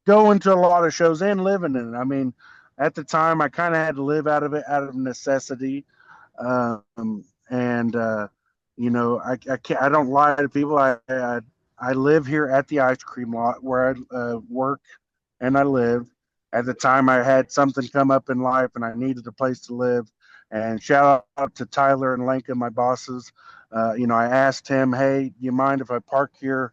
go into a lot of shows and living in it. I mean, at the time, I kind of had to live out of it out of necessity. And I can't. I don't lie to people. I live here at the ice cream lot where I work and I live. At the time, I had something come up in life, and I needed a place to live. And shout out to Tyler and Lincoln, my bosses. I asked him, "Hey, do you mind if I park here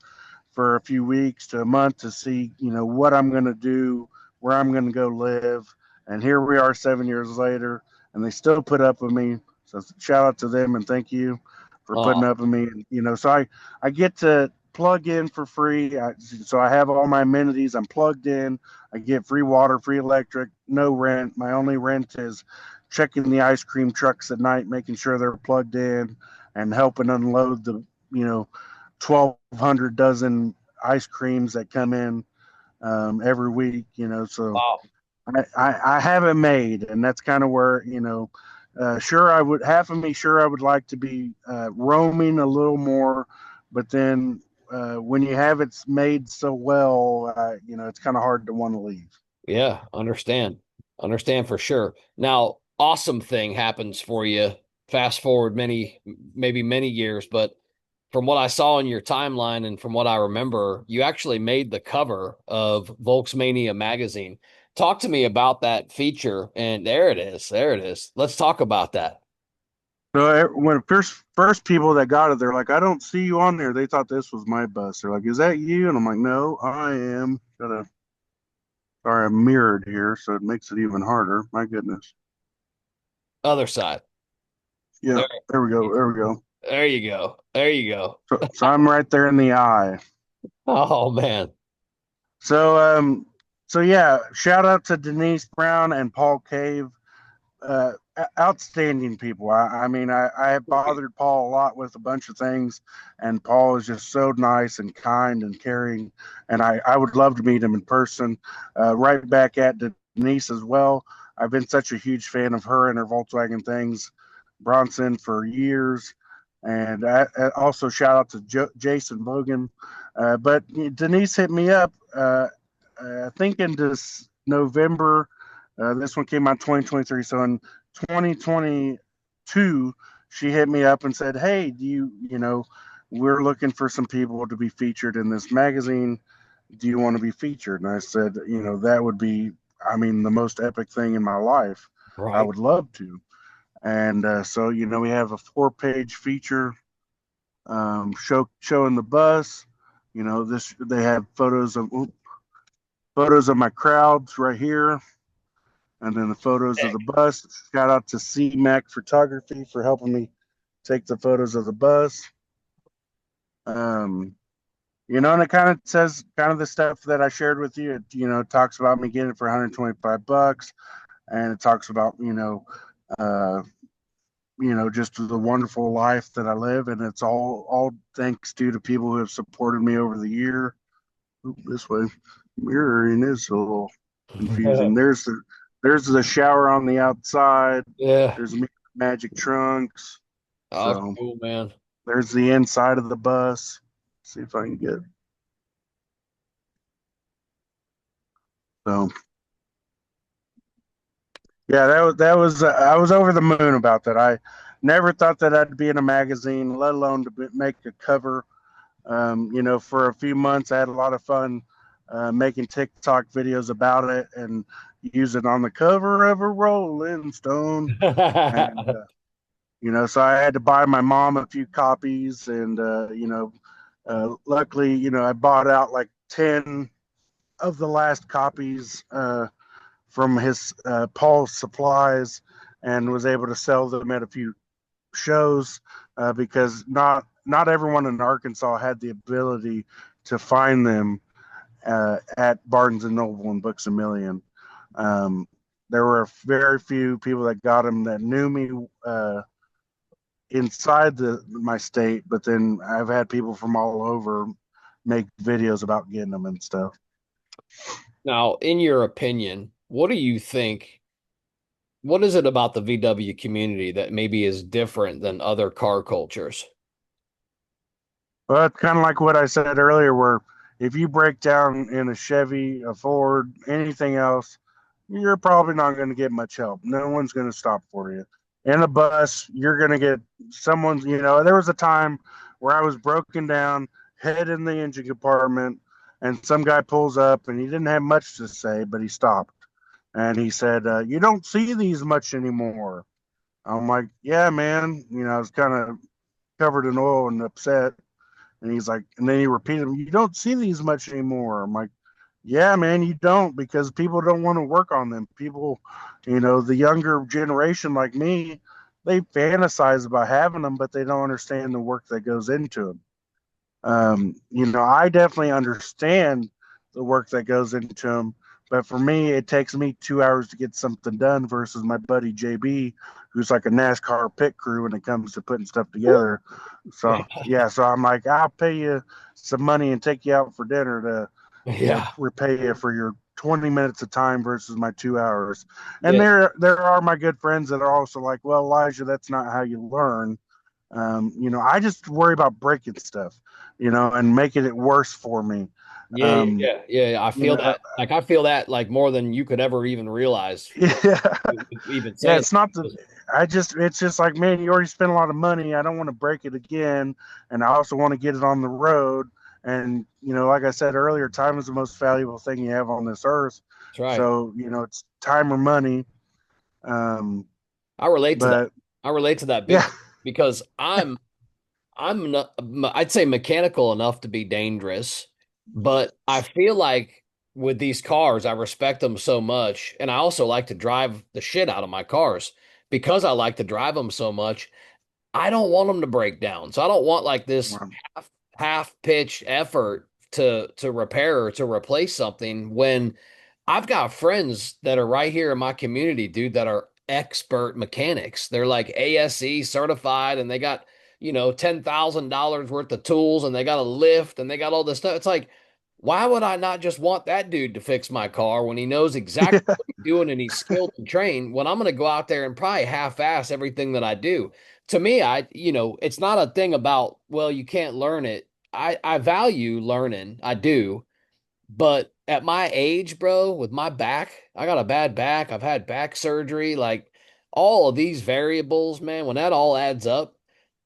for a few weeks to a month to see, what I'm going to do, where I'm going to go live?" And here we are 7 years later, and they still put up with me. So shout out to them and thank you for putting Oh, up with me. So I get to plug in for free. So I have all my amenities. I'm plugged in. I get free water, free electric, no rent. My only rent is checking the ice cream trucks at night, making sure they're plugged in, and helping unload the 1,200 dozen ice creams that come in every week. So wow. I have it made, and that's kind of where sure I would half of me sure I would like to be roaming a little more, but then when you have it made so well, it's kind of hard to want to leave. Yeah, understand. Understand for sure. Now, awesome thing happens for you. Fast forward maybe many years, but from what I saw in your timeline and from what I remember, you actually made the cover of Volksmania magazine. Talk to me about that feature. And there it is. There it is. Let's talk about that. So when first people that got it, they're like, "I don't see you on there." They thought this was my bus. They're like, "Is that you?" And I'm like, "No, I am." Sorry, I'm mirrored here, so it makes it even harder. My goodness. Other side. Yeah, There, there we go. There we go. there you go. There you go. So I'm right there in the eye. Oh man. So so yeah, shout out to Denise Brown and Paul Cave. Outstanding people. I have bothered Paul a lot with a bunch of things, and Paul is just so nice and kind and caring. And I would love to meet him in person. Right back at Denise as well. I've been such a huge fan of her and her Volkswagen things, Bronson, for years. And I also shout out to Jason Bogan. But Denise hit me up, I think in this November. This one came out 2023. So in 2022, she hit me up and said, "Hey, we're looking for some people to be featured in this magazine. Do you want to be featured?" And I said, that would be, the most epic thing in my life. I Right. would love to. And so, we have a 4-page feature showing the bus. This they have photos of my crowds right here, and then the photos of the bus. Shout out to C-Mac Photography for helping me take the photos of the bus. Um, and it kind of says kind of the stuff that I shared with you. It talks about me getting it for 125 bucks, and it talks about uh, just the wonderful life that I live, and it's all thanks to the people who have supported me over the year. Oop, this way, mirroring is a little confusing. There's the shower on the outside. Yeah. There's magic trunks. Oh, So cool, man. there's the inside of the bus. See if I can get. So yeah, that was I was over the moon about that. I never thought that I'd be in a magazine, let alone to make a cover. For a few months, I had a lot of fun making TikTok videos about it and use it on the cover of a Rolling Stone. And so I had to buy my mom a few copies, and luckily, I bought out like 10 of the last copies from his Paul's Supplies, and was able to sell them at a few shows because not everyone in Arkansas had the ability to find them at Barnes and Noble and Books a Million. Um, there were very few people that got them that knew me inside my state, but then I've had people from all over make videos about getting them and stuff. Now, in your opinion, what do you think? What is it about the VW community that maybe is different than other car cultures? But it's kind of like what I said earlier, where if you break down in a Chevy, a Ford, anything else, you're probably not going to get much help. No one's going to stop for you. In a bus, you're going to get someone's, there was a time where I was broken down, head in the engine compartment, and some guy pulls up and he didn't have much to say, but he stopped. And he said, "You don't see these much anymore." I'm like, "Yeah, man." I was kind of covered in oil and upset. And he's like, and then he repeated, "You don't see these much anymore." I'm like, Yeah, man, you don't, because people don't want to work on them. People, the younger generation like me, they fantasize about having them, but they don't understand the work that goes into them. I definitely understand the work that goes into them, but for me, it takes me 2 hours to get something done versus my buddy JB, who's like a NASCAR pit crew when it comes to putting stuff together. So yeah, so I'm like, I'll pay you some money and take you out for dinner to, Yeah. repay you for your 20 minutes of time versus my 2 hours. And Yeah. there are my good friends that are also like, well, Elijah, that's not how you learn. I just worry about breaking stuff, and making it worse for me. Yeah, Um, yeah, yeah, yeah. I you feel know, that. Like I feel that like more than you could ever even realize. yeah, Even yeah. saying It's not the. It's just like, man, you already spent a lot of money. I don't want to break it again, and I also want to get it on the road. And like I said earlier, time is the most valuable thing you have on this earth. that's right. So it's time or money. Um, I relate to that. but I relate to that big yeah, time because I'm not, I'd say mechanical enough to be dangerous, but I feel like with these cars, I respect them so much, and I also like to drive the shit out of my cars because I like to drive them so much. I don't want them to break down. So I don't want like this half pitch effort to repair or to replace something when I've got friends that are right here in my community, dude, that are expert mechanics. They're like ASE certified and they got, $10,000 worth of tools and they got a lift and they got all this stuff. It's like, why would I not just want that dude to fix my car when he knows exactly what he's doing and he's skilled and trained when I'm going to go out there and probably half-ass everything that I do? To me, it's not a thing about, well, you can't learn it. I value learning. I do. But at my age, bro, with my back, I got a bad back. I've had back surgery. Like all of these variables, man, when that all adds up,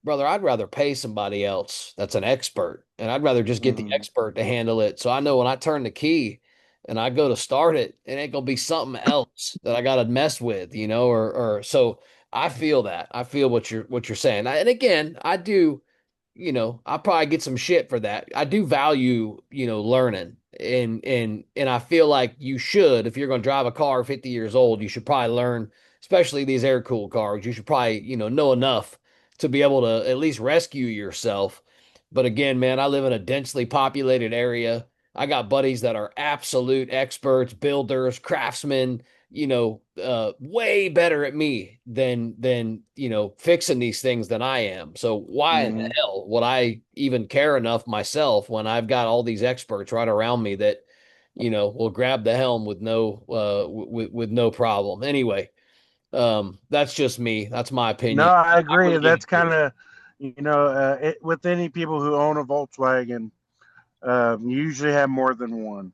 brother, I'd rather pay somebody else that's an expert. And I'd rather just get the mm, expert to handle it. So I know when I turn the key and I go to start it, it ain't gonna be something else that I gotta mess with, or so I feel that. I feel what you're saying. And again, I do I'll probably get some shit for that. I do value, learning. And I feel like you should, if you're going to drive a car 50 years old, you should probably learn, especially these air cooled cars. You should probably, know enough to be able to at least rescue yourself. But again, man, I live in a densely populated area. I got buddies that are absolute experts, builders, craftsmen, way better at me than fixing these things than I am. So why in the mm. hell would I even care enough myself when I've got all these experts right around me that will grab the helm with no problem. Anyway, that's just me. That's my No, opinion. I I agree. really get That's into kind it. of, with any people who own a Volkswagen, you usually have more than one.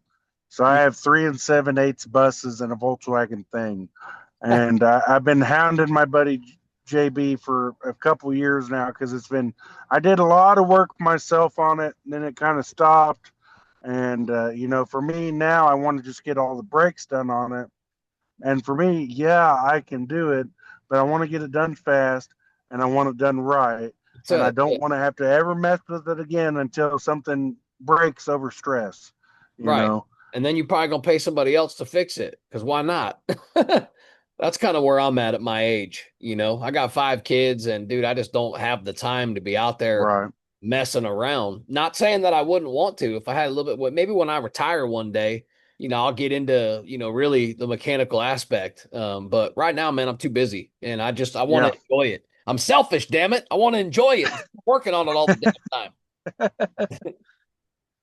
So I Yeah. have 3 7/8 buses and a Volkswagen thing, and I've been hounding my buddy JB for a couple years now because I did a lot of work myself on it, and then it kind of stopped. And for me now, I want to just get all the brakes done on it. And for me, yeah, I can do it, but I want to get it done fast and I want it done right. It's And I a, don't want to have to ever mess with it again until something breaks over stress, you right. know? And then you probably gonna pay somebody else to fix it because why not? That's kind of where I'm at my age. I got 5 kids, and dude, I just don't have the time to be out there Right. messing around. Not saying that I wouldn't want to if I had a little bit. Maybe when I retire one day, I'll get into really the mechanical aspect. But right now, man, I'm too busy, and I want Yeah. to enjoy it. I'm selfish, damn it. I want to enjoy it. Instead of working on it all the damn time.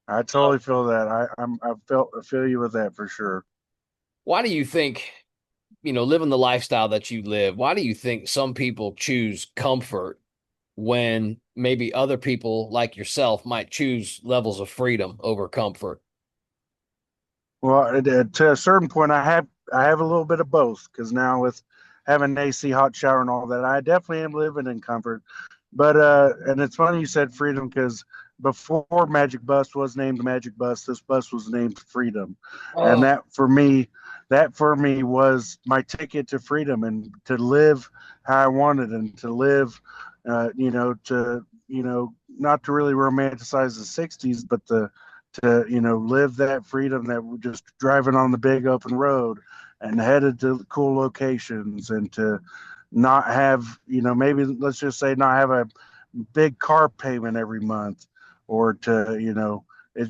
I totally feel that. I feel you with that for sure. Why do you think, living the lifestyle that you live, why do you think some people choose comfort when maybe other people like yourself might choose levels of freedom over comfort? Well, to a certain point, I have a little bit of both because now with having an AC hot shower and all that, I definitely am living in comfort. But and it's funny you said freedom because before Magic Bus was named Magic Bus, this bus was named Freedom, and Oh, that for me was my ticket to freedom and to live how I wanted and to live, to not to really romanticize the '60s, but to, live that freedom that we're just driving on the big open road and headed to cool locations, and to not have, maybe let's just say not have a big car payment every month, or to,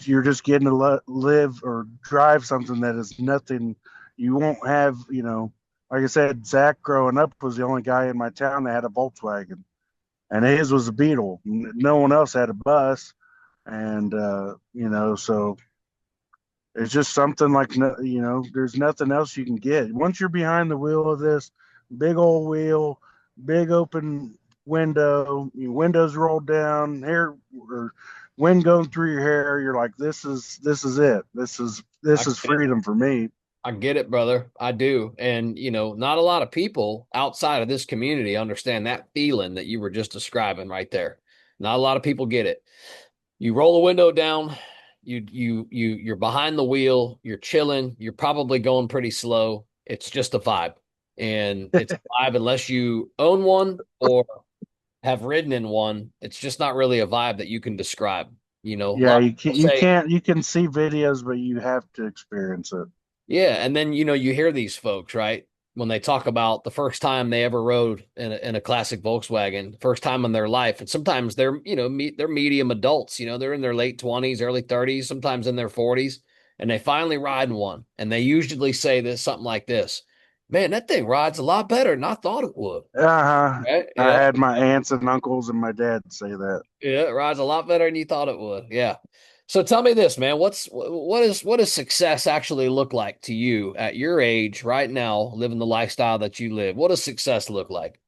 you're just getting to live or drive something that is nothing. You won't have, like I said, Zach growing up was the only guy in my town that had a Volkswagen, and his was a Beetle. No one else had a bus. And, so it's just something like, there's nothing else you can get. Once you're behind the wheel of this big old wheel, big open window, your windows rolled down, hair or wind going through your hair, you're like, this is it. This is I this is get it. freedom for me. I get it, brother. I do. And, not a lot of people outside of this community understand that feeling that you were just describing right there. Not a lot of people get it. You roll the window down, you're behind the wheel, you're chilling, you're probably going pretty slow. It's just a vibe. And it's a vibe unless you own one or have ridden in one. It's just not really a vibe that you can describe. A Yeah, lot of you can people you say, can't you can see videos, but you have to experience it. yeah, and then you hear these folks, right? When they talk about the first time they ever rode in a classic Volkswagen, first time in their life, and sometimes they're medium adults, they're in their late 20s, early 30s, sometimes in their 40s, and they finally ride in one, and they usually say this something like this, "Man, that thing rides a lot better than I thought it would." Uh-huh. Right? I Yeah. had my aunts and uncles and my dad say that. Yeah, it rides a lot better than you thought it would. Yeah. So tell me this, man. What does success actually look like to you at your age right now, living the lifestyle that you live? What does success look like?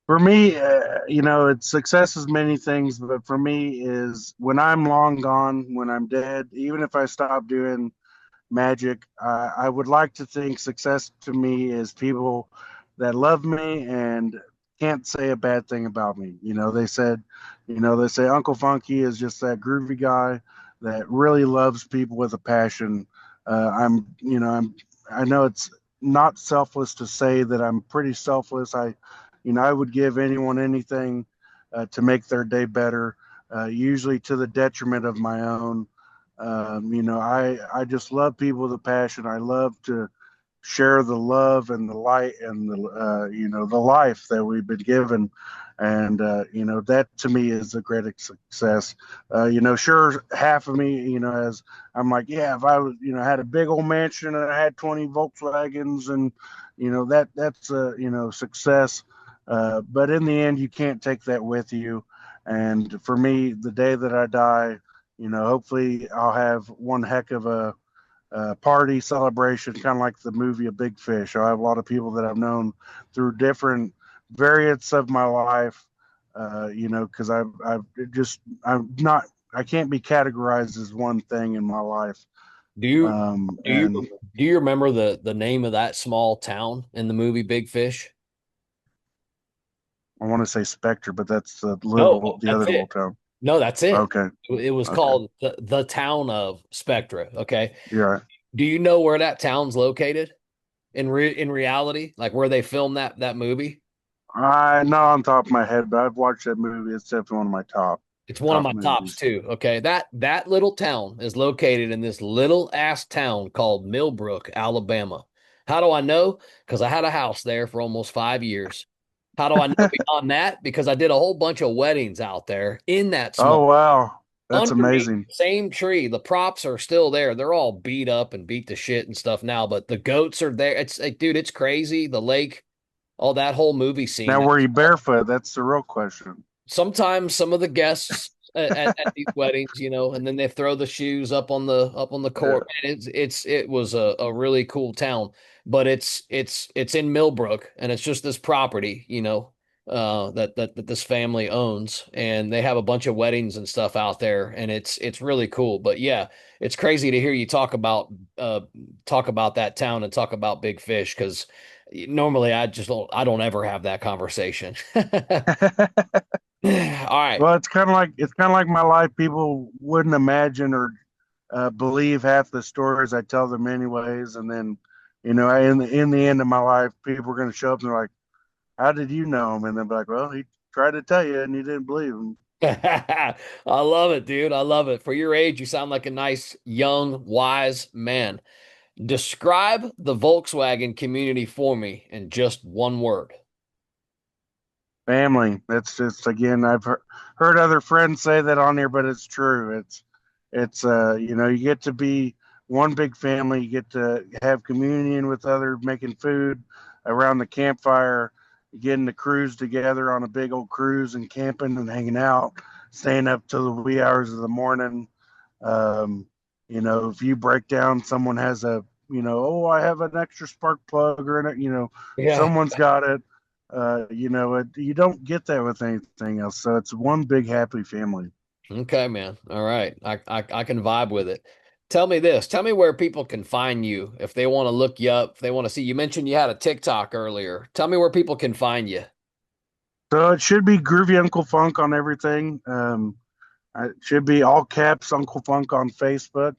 For me, it's success is many things, but for me is when I'm long gone, when I'm dead, even if I stop doing magic. I would like to think success to me is people that love me and can't say a bad thing about me. They say Uncle Funky is just that groovy guy that really loves people with a passion. I know it's not selfless to say that I'm pretty selfless. I would give anyone anything to make their day better, usually to the detriment of my own. I just love people with a passion. I love to share the love and the light and the life that we've been given, and that to me is a great success. Sure, half of me, as I'm like, yeah, if I was, had a big old mansion and I had 20 Volkswagens, and that's a success. But in the end, you can't take that with you. And for me, the day that I die, hopefully I'll have one heck of a party celebration, kind of like the movie A Big Fish. I have a lot of people that I've known through different variants of my life, because I can't be categorized as one thing in my life. Do you do you And do you remember the name of that small town in the movie Big Fish? I want to say Spectre, but that's No, the other that's little it. town. No, that's it. Okay. It was Okay. called the town of Spectra. Okay. You're right. Do you know where that town's located in reality, like where they filmed that movie? Not on top of my head, but I've watched that movie. It's definitely one of my It's one of top my tops movies. too. Okay. That little town is located in this little ass town called Millbrook, Alabama. How do I know? Because I had a house there for almost 5 years. How do I know beyond that? Because I did a whole bunch of weddings out there in that small Oh wow, that's underneath amazing. the same tree. The props are still there. They're all beat up and beat to shit and stuff now, but the goats are there. It's like, dude, it's crazy. The lake, all that whole movie scene. Now, were you barefoot? That's the real question. Sometimes some of the guests at these weddings, and then they throw the shoes up on the Yeah. court. Man, it was a really cool town, but it's in Millbrook, and it's just this property, that this family owns, and they have a bunch of weddings and stuff out there, and it's really cool. But yeah, it's crazy to hear you talk about that town and talk about Big Fish because normally I don't ever have that conversation. All right. Well, it's kind of like my life. People wouldn't imagine or believe half the stories I tell them, anyways. And then, in the end of my life, people are going to show up and they're like, "How did you know him?" And they'll be like, "Well, he tried to tell you, and you didn't believe him." I love it, dude. I love it. For your age, you sound like a nice, young, wise man. Describe the Volkswagen community for me in just one word. Family. That's just again, heard other friends say that on here, but it's true. You get to be one big family. You get to have communion with other, making food around the campfire, getting to cruise together on a big old cruise and camping and hanging out, staying up till the wee hours of the morning. Um, if you break down, someone has oh, I have an extra spark plug or Yeah. someone's got it. You don't get that with anything else. So it's one big happy family. Okay, man. All right. I can vibe with it. Tell me this. Tell me where people can find you if they want to look you up, if they want to see. You mentioned you had a TikTok earlier. Tell me where people can find you. So it should be Groovy Uncle Funk on everything. It should be all caps Uncle Funk on Facebook,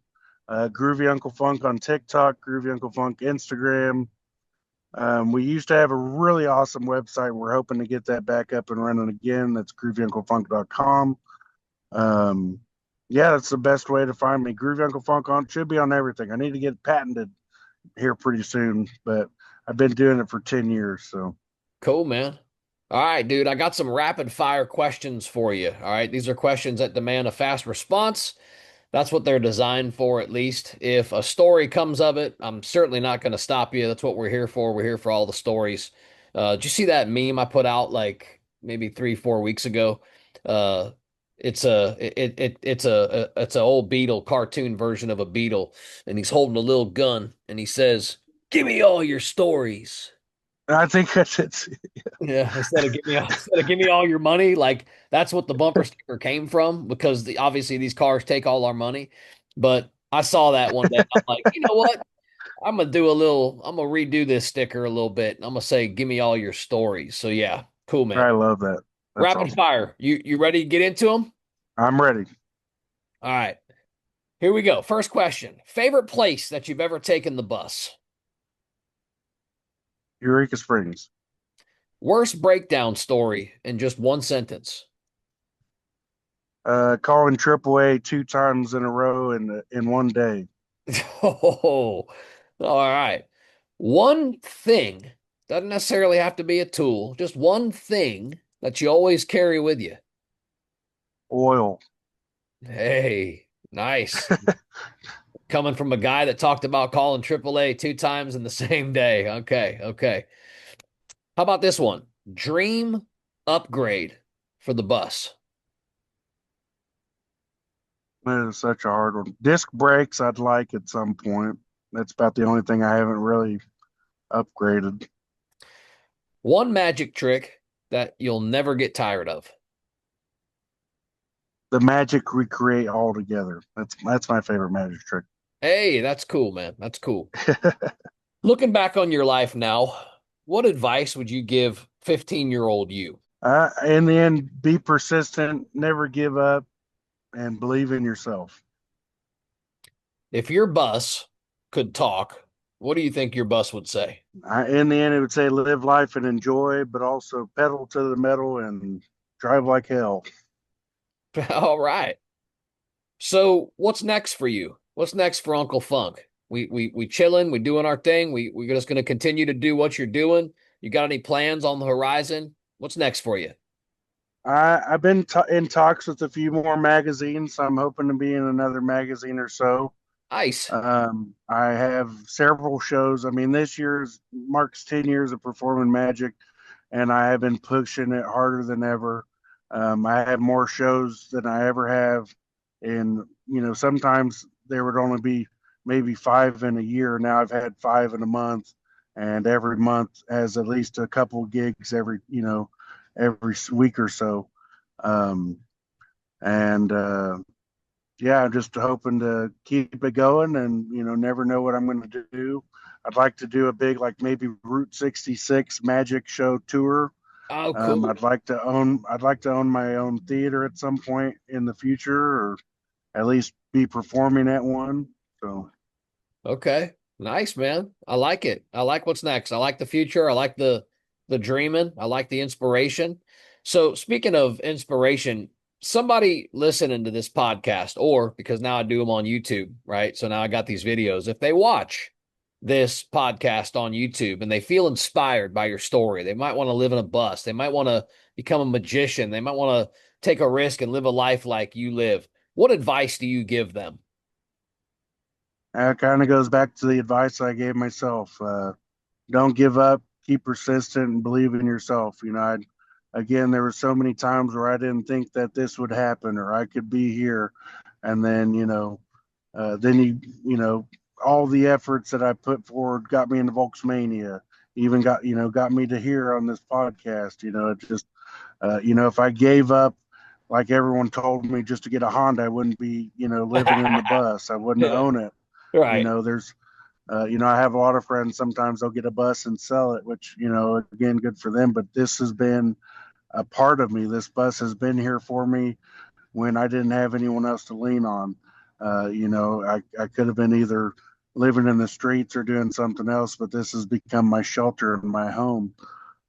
Groovy Uncle Funk on TikTok, Groovy Uncle Funk Instagram. We used to have a really awesome website. We're hoping to get that back up and running again. That's groovyunclefunk.com. Um, yeah, that's the best way to find me. Groovy Uncle Funk on should be on everything. I need to get patented here pretty soon, but I've been doing it for 10 years. So, Cool, man. All right, dude. I got some rapid fire questions for you. All right. These are questions that demand a fast response. That's what they're designed for, at least. If a story comes of it, I'm certainly not going to stop you. That's what we're here for. We're here for all the stories. Did you see that meme I put out like maybe 3, 4 weeks ago? Uh, it's a old Beetle cartoon version of a beetle, and he's holding a little gun, and he says, "Give me all your stories." I think that's it. Yeah, instead of give me all your money, like that's what the bumper sticker came from because obviously these cars take all our money. But I saw that one day. I'm like, you know what? I'm gonna redo this sticker a little bit. I'm gonna say, give me all your stories. So yeah, cool, man. I love that. That's Rapid awesome. fire. You ready to get into them? I'm ready. All right, here we go. First question. Favorite place that you've ever taken the bus? Eureka Springs. Worst breakdown story in just one sentence. Calling AAA 2 times in a row in one day. Oh, all right. One thing doesn't necessarily have to be a tool, just one thing that you always carry with you. Oil. Hey, nice. Coming from a guy that talked about calling AAA 2 times in the same day. Okay, okay. How about this one? Dream upgrade for the bus. That is such a hard one. Disc brakes, I'd like at some point. That's about the only thing I haven't really upgraded. One magic trick that you'll never get tired of. The magic we create all together. That's my favorite magic trick. Hey, that's cool, man. That's cool. Looking back on your life now, what advice would you give 15-year-old you? In the end, be persistent, never give up, and believe in yourself. If your bus could talk, what do you think your bus would say? In the end, it would say live life and enjoy, but also pedal to the metal and drive like hell. All right. So what's next for you? What's next for Uncle Funk? We chilling, we doing our thing. We're just gonna continue to do what you're doing. You got any plans on the horizon? What's next for you? I've been in talks with a few more magazines. I'm hoping to be in another magazine or so. Ice. I have several shows. I mean, this year's marks 10 years of performing magic, and I have been pushing it harder than ever. I have more shows than I ever have. And, sometimes there would only be maybe 5 in a year. Now I've had 5 in a month, and every month has at least a couple gigs every week or so. Um, and yeah, I'm just hoping to keep it going and, never know what I'm going to do. I'd like to do a big, like maybe Route 66 magic show tour. Oh, cool. I'd like to own my own theater at some point in the future, or at least be performing at one. So Okay. Nice, man. I like it. I like what's next. I like the future. I like the dreaming. I like the inspiration. So speaking of inspiration, somebody listening to this podcast, or because now I do them on YouTube, right? So now I got these videos. If they watch this podcast on YouTube and they feel inspired by your story, they might want to live in a bus. They might want to become a magician. They might want to take a risk and live a life like you live. What advice do you give them? That kind of goes back to the advice I gave myself. Don't give up, keep persistent, and believe in yourself. Again, there were so many times where I didn't think that this would happen or I could be here. And then, all the efforts that I put forward got me into Volksmania, even got me to here on this podcast. It just, if I gave up, like everyone told me, just to get a Honda, I wouldn't be, living in the bus. I wouldn't own it. Right. There's, I have a lot of friends. Sometimes they'll get a bus and sell it, which, again, good for them. But this has been a part of me. This bus has been here for me when I didn't have anyone else to lean on. I could have been either living in the streets or doing something else, but this has become my shelter and my home.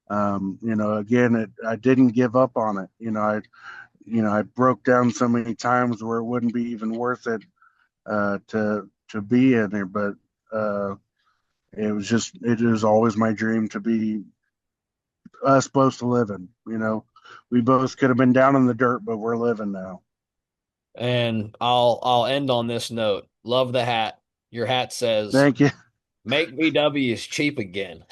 Again, I didn't give up on it. I broke down so many times where it wouldn't be even worth it to be in there, but it was always my dream to be us both living. We both could have been down in the dirt, but we're living now. And I'll end on this note. Love the hat. Your hat says, Thank you. "Make VWs cheap again."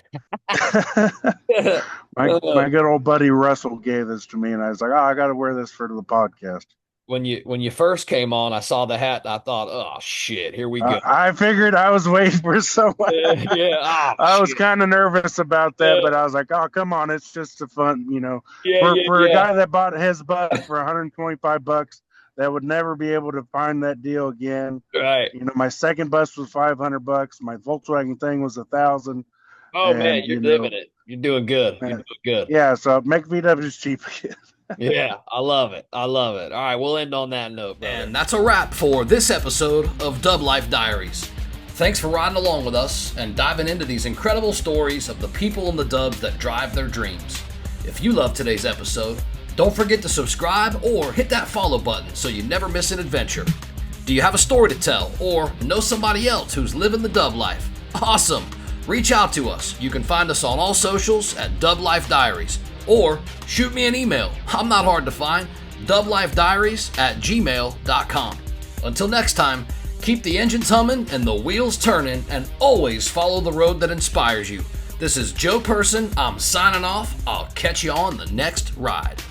My good old buddy Russell gave this to me, and I was like, "Oh, I got to wear this for the podcast." When you first came on, I saw the hat and I thought, "Oh shit, here we go." I figured I was waiting for someone. Yeah. Oh, I was kind of nervous about that, but I was like, "Oh, come on, it's just a fun, for a guy that bought his bus for $125, that would never be able to find that deal again." Right. My second bus was $500. My Volkswagen thing was $1,000. Oh man, you're living it. You're doing good. You're doing good. Yeah, so make VWs cheap again. Yeah, I love it. I love it. All right, we'll end on that note, brother. And that's a wrap for this episode of DubLife Diaries. Thanks for riding along with us and diving into these incredible stories of the people in the dubs that drive their dreams. If you love today's episode, don't forget to subscribe or hit that follow button so you never miss an adventure. Do you have a story to tell or know somebody else who's living the dub life? Awesome! Reach out to us. You can find us on all socials at DubLife Diaries. Or shoot me an email. I'm not hard to find. DubLifeDiaries@gmail.com. Until next time, keep the engines humming and the wheels turning, and always follow the road that inspires you. This is Joe Person. I'm signing off. I'll catch you on the next ride.